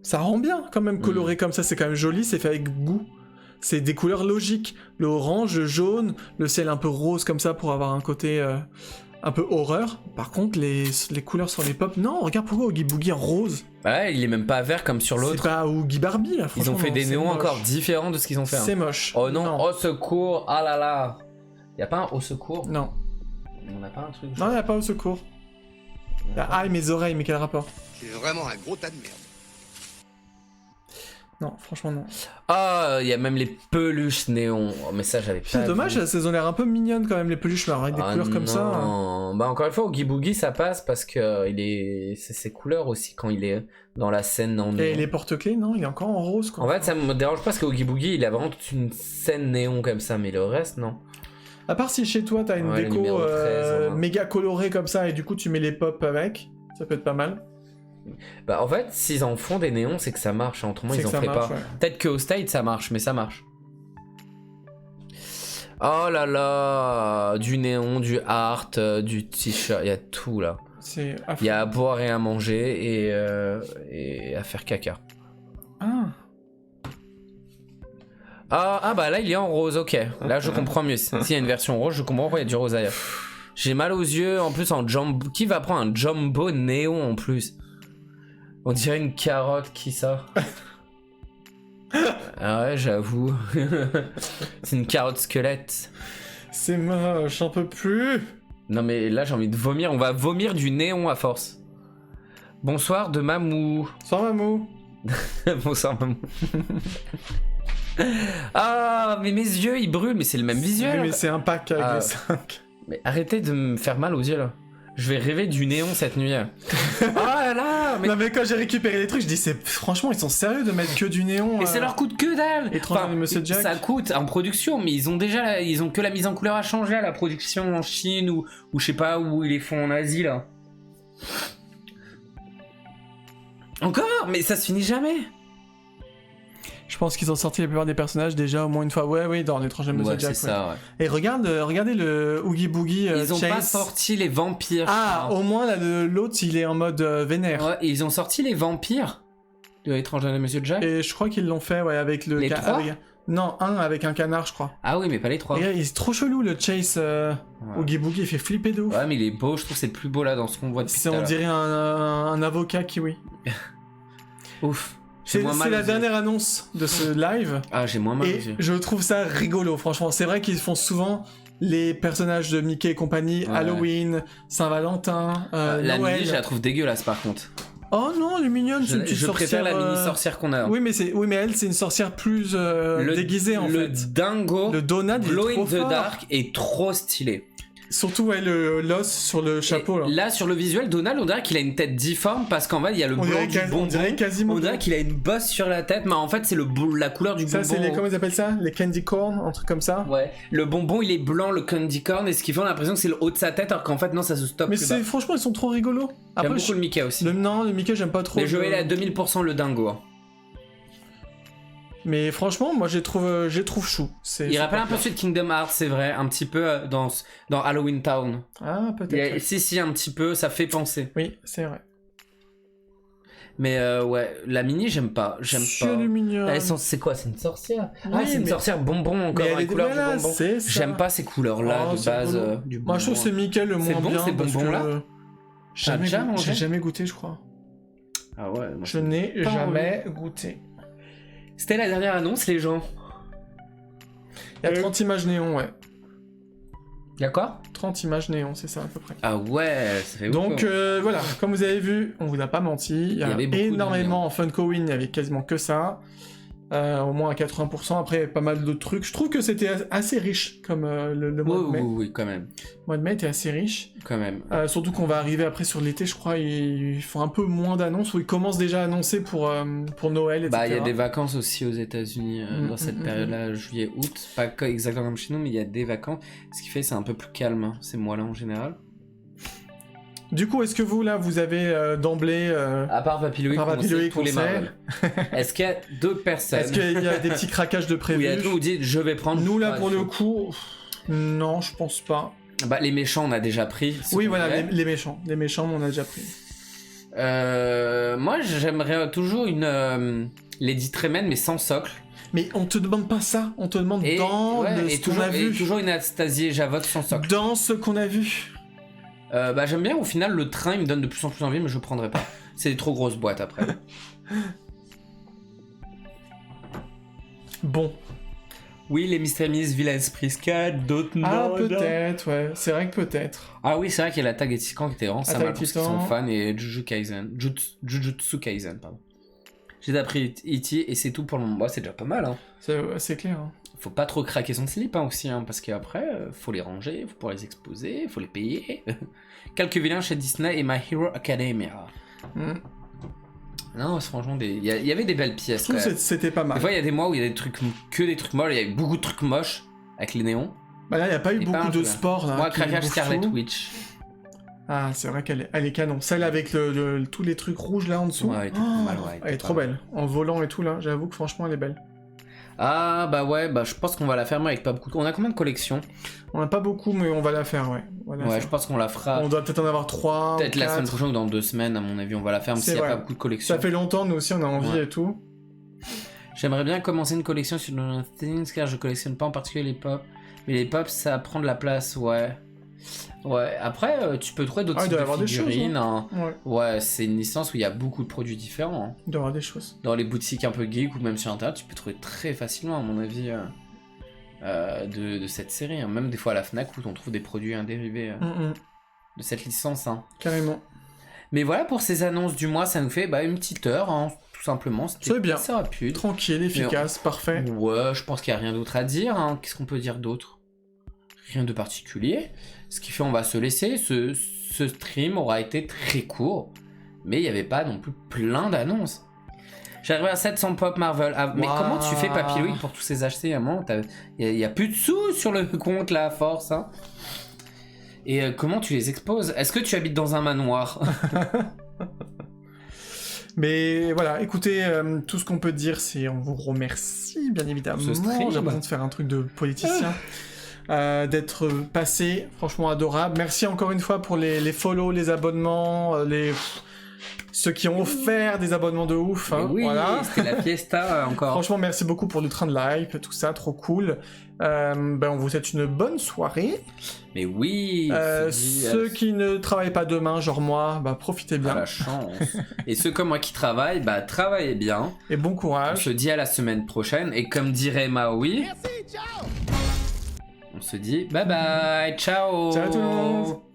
Ça rend bien quand même coloré comme ça, c'est quand même joli, c'est fait avec goût. C'est des couleurs logiques. Le orange, le jaune, le ciel un peu rose comme ça pour avoir un côté un peu horreur. Par contre, les couleurs sur les pop, non, regarde pourquoi Oogie Boogie en rose. Ouais, il est même pas vert comme sur C'est l'autre. pas Oogie Barbie là, Ils franchement. ont fait non, des c'est néons moche. encore différents de ce qu'ils ont fait. Hein. C'est moche. Oh non, au secours, ah là là. Y'a pas un au secours? Non. On n'a pas un truc. Non, il n'y a pas au secours. Ah, mes oreilles, mais quel rapport? C'est vraiment un gros tas de merde. Non, franchement non. Ah, il y a même les peluches néons. Oh, mais ça, j'avais pas. C'est dommage, vu. elles ont l'air un peu mignonnes quand même, les peluches, mais alors avec des couleurs comme ça. Hein. Non. Bah, encore une fois, Oogie Boogie, ça passe parce que c'est ses couleurs aussi quand il est dans la scène en Et néon. les porte-clés, non, il est encore en rose quoi. En fait, ça me dérange pas parce que Oogie Boogie, il a vraiment toute une scène néon comme ça, mais le reste, non. À part si chez toi t'as une Ouais, le déco numéro 13, ouais. méga colorée comme ça et du coup tu mets les pop avec, ça peut être pas mal. Bah, en fait, s'ils en font des néons, c'est que ça marche. Hein. Autrement, C'est ils que en ça feraient marche, pas. ouais. Peut-être qu'au State, ça marche, mais ça marche. Oh là là, du néon, du art, du t-shirt, il y a tout là. C'est affreux. Il y a à boire et à manger et à faire caca. Ah, Ah bah là il est en rose, ok. Là je comprends mieux. S'il y a une version rose, je comprends pourquoi il y a du rose ailleurs. J'ai mal aux yeux, en plus en jumbo. Qui va prendre un jumbo néon en plus? On dirait une carotte, qui ça? Ah ouais, j'avoue. C'est une carotte squelette. c'est moche, j'en peux plus. Non mais là j'ai envie de vomir, on va vomir du néon à force. Bonsoir de Mamou. Sans mamou. Bonsoir Mamou. Ah mais mes yeux ils brûlent, mais c'est le même visuel. Oui, mais c'est un pack avec Ah. les 5. Mais arrêtez de me faire mal aux yeux là. Je vais rêver du néon cette nuit. Oh là là, mais... Non mais quand j'ai récupéré les trucs, je dis franchement ils sont sérieux de mettre que du néon. Et c'est leur coût de que dalle. Étranger de Monsieur Jack. Ça coûte en production, mais ils ont déjà, ils ont que la mise en couleur à changer à la production en Chine ou je sais pas où ils les font en Asie là. Encore, mais ça se finit jamais. Je pense qu'ils ont sorti la plupart des personnages déjà au moins une fois. Ouais, oui, dans l'étranger de Monsieur Ouais, Jack. c'est ouais. ça. Ouais. Et regardez le Oogie Boogie Ils ont Chase. pas sorti les vampires. Ah, je crois. au moins là, l'autre il est en mode vénère. Ouais, ils ont sorti les vampires de l'étranger de Monsieur Jack. Et je crois qu'ils l'ont fait, ouais, avec le... Les trois Non, un avec un canard, je crois. Ah oui, mais pas les trois. Et il est trop chelou, le Chase Oogie Boogie, il fait flipper de ouf. Ouais, mais il est beau, je trouve que c'est le plus beau là dans ce qu'on voit depuis tout à On l'heure. dirait un avocat kiwi. Ouf. C'est J'ai moins mal la aux yeux. dernière annonce de ce live. Ah, j'ai moins mal aux Et yeux. je trouve ça rigolo, franchement. C'est vrai qu'ils font souvent les personnages de Mickey et compagnie, Halloween, Saint-Valentin, la Noël. mini, je la trouve dégueulasse par contre. Oh non, elle est mignonne, c'est une petite Je sorcière. préfère la mini sorcière qu'on a. Oui, mais elle, c'est une sorcière plus déguisée en fait. Le dingo, Le Donald, il est Glow trop in the fort. Dark est trop stylé. Surtout l'os sur le chapeau. Et là, sur le visuel, Donald, on dirait qu'il a une tête difforme parce qu'en fait, il y a le blanc du bonbon. On dirait quasiment. On dirait qu'il a une bosse sur la tête, mais en fait, c'est la couleur du bonbon. Ça, c'est comment ils appellent ça? Les candy corn, un truc comme ça? Ouais. Le bonbon, il est blanc, le candy corn, et ce qui fait l'impression que c'est le haut de sa tête, alors qu'en fait, non, ça se stoppe. Mais franchement, ils sont trop rigolos. J'aime beaucoup le Mickey aussi. Non, le Mickey, j'aime pas trop. Mais je vais aller à 2000% le dingo. Mais franchement, moi, je trouve chou. Il rappelle un peu celui de Kingdom Hearts, c'est vrai, un petit peu dans Halloween Town. Ah, peut-être. Si, un petit peu, ça fait penser. Oui, c'est vrai. Mais ouais, la mini, j'aime pas. C'est quoi? C'est une sorcière? C'est une sorcière bonbon encore dans les couleurs du bonbon. J'aime pas ces couleurs-là de base du bonbon. Moi, je trouve que c'est Mickey le moins bien. C'est bon, ces bonbons-là? J'ai jamais goûté, je crois. Ah ouais. Je n'ai jamais goûté. C'était la dernière annonce, les gens. Il y a 30 images néon, ouais. Il y a quoi? 30 images néon, c'est ça à peu près. Ah ouais, ça fait beaucoup. Donc voilà, comme vous avez vu, on vous a pas menti. Il y avait énormément en Funko-Win, il y avait quasiment que ça. Au moins à 80%. Après, pas mal d'autres trucs. Je trouve que c'était assez riche comme le mois de mai. Oui, quand même. Le mois de mai était assez riche. Quand même. Surtout qu'on va arriver après sur l'été, je crois. Ils font un peu moins d'annonces ou ils commencent déjà à annoncer pour Noël, etc. Bah, il y a des vacances aussi aux États-Unis dans cette période-là, juillet, août. Pas exactement comme chez nous, mais il y a des vacances. Ce qui fait c'est un peu plus calme, ces mois-là en général. Du coup, est-ce que vous, là, vous avez d'emblée... à part Papy Louis, tous les Marvel. Est-ce qu'il y a d'autres personnes? Est-ce qu'il y a des petits craquages de prévu? Oui, vous dites, je vais prendre... Nous, là, pour le coup... Non, je pense pas. Bah, les méchants, on a déjà pris. Oui, voilà, les méchants. Les méchants, on a déjà pris. Moi, j'aimerais toujours une Lady Tremaine, mais sans socle. Mais on te demande pas ça, on te demande ce qu'on a vu. Et toujours une Anastasie et Javotte sans socle. Dans ce qu'on a vu. Bah j'aime bien, au final le train il me donne de plus en plus envie, mais je prendrai pas. C'est des trop grosses boîtes après. Bon. Oui, les Mr. Miss, Villains Priscade, d'autres non. Ah peut-être, ouais, c'est vrai que peut-être. Ah oui, c'est vrai qu'il y a la tag et Titan qui était vraiment sympa pour ceux qui sont fans, et Jujutsu Kaisen, pardon. J'ai appris E.T. et c'est tout pour le moment. Bah, c'est déjà pas mal, hein. C'est clair, hein. Faut pas trop craquer son slip aussi, hein, parce qu'après, faut les ranger, faut pouvoir les exposer, faut les payer. Quelques vilains chez Disney et My Hero Academia. Non, franchement, il y avait des belles pièces. Je trouve que c'était pas mal. Des fois, il y a des mois où il y a des trucs, que des trucs moches, il y a beaucoup de trucs moches avec les néons. Bah là, il n'y a pas eu beaucoup de sport. Là, moi, craquage Scarlet Witch. Ah, c'est vrai qu'elle est canon. Celle avec tous les trucs rouges là en dessous. Ouais, elle est trop belle. En volant et tout là, j'avoue que franchement, elle est belle. Ah bah ouais, bah je pense qu'on va la faire avec pas beaucoup. On a combien de collections? On a pas beaucoup, mais on va la faire, ouais. Je pense qu'on la fera. On doit peut-être en avoir 3. Peut-être la semaine prochaine ou dans 2 semaines, à mon avis, on va la faire, même s'il n'y a pas beaucoup de collections. Ça fait longtemps, nous aussi, on a envie et tout. J'aimerais bien commencer une collection sur Stranger Things, car je collectionne pas en particulier les pop. Mais les pop, ça prend de la place, ouais. Ouais, après, tu peux trouver d'autres types de figurines. Hein. Ouais, c'est une licence où il y a beaucoup de produits différents. Hein. Il doit y avoir des choses. Dans les boutiques un peu geek ou même sur internet, tu peux trouver très facilement, à mon avis, de cette série. Hein. Même des fois à la Fnac où on trouve des produits dérivés de cette licence. Hein. Carrément. Mais voilà, pour ces annonces du mois, ça nous fait une petite heure, hein, tout simplement. C'est bien. C'est rapide. Tranquille, efficace, parfait. Ouais, je pense qu'il n'y a rien d'autre à dire. Hein. Qu'est-ce qu'on peut dire d'autre? Rien de particulier. Ce qui fait on va se laisser. Ce stream aura été très court, mais il n'y avait pas non plus plein d'annonces. J'arrive à 700 pop Marvel. Ah, mais comment tu fais, Papy Louis, pour tous ces achetés? Il n'y a plus de sous sur le compte là, à force. Hein. Et comment tu les exposes? Est-ce que tu habites dans un manoir? Mais voilà, écoutez, tout ce qu'on peut dire, c'est on vous remercie, bien évidemment. J'ai besoin de faire un truc de politicien. D'être passé, franchement adorable. Merci encore une fois pour les follow, les abonnements, ceux qui ont offert des abonnements de ouf. Hein, oui, voilà. C'était la fiesta encore. Franchement, merci beaucoup pour le train de live, tout ça, trop cool. On vous souhaite une bonne soirée. Mais oui. Ceux qui ne travaillent pas demain, genre moi, profitez bien. La chance. Et ceux comme moi qui travaillent, travaillez bien. Et bon courage. On se dit à la semaine prochaine. Et comme dirait Maui... on se dit bye bye, ciao. Ciao tout le monde.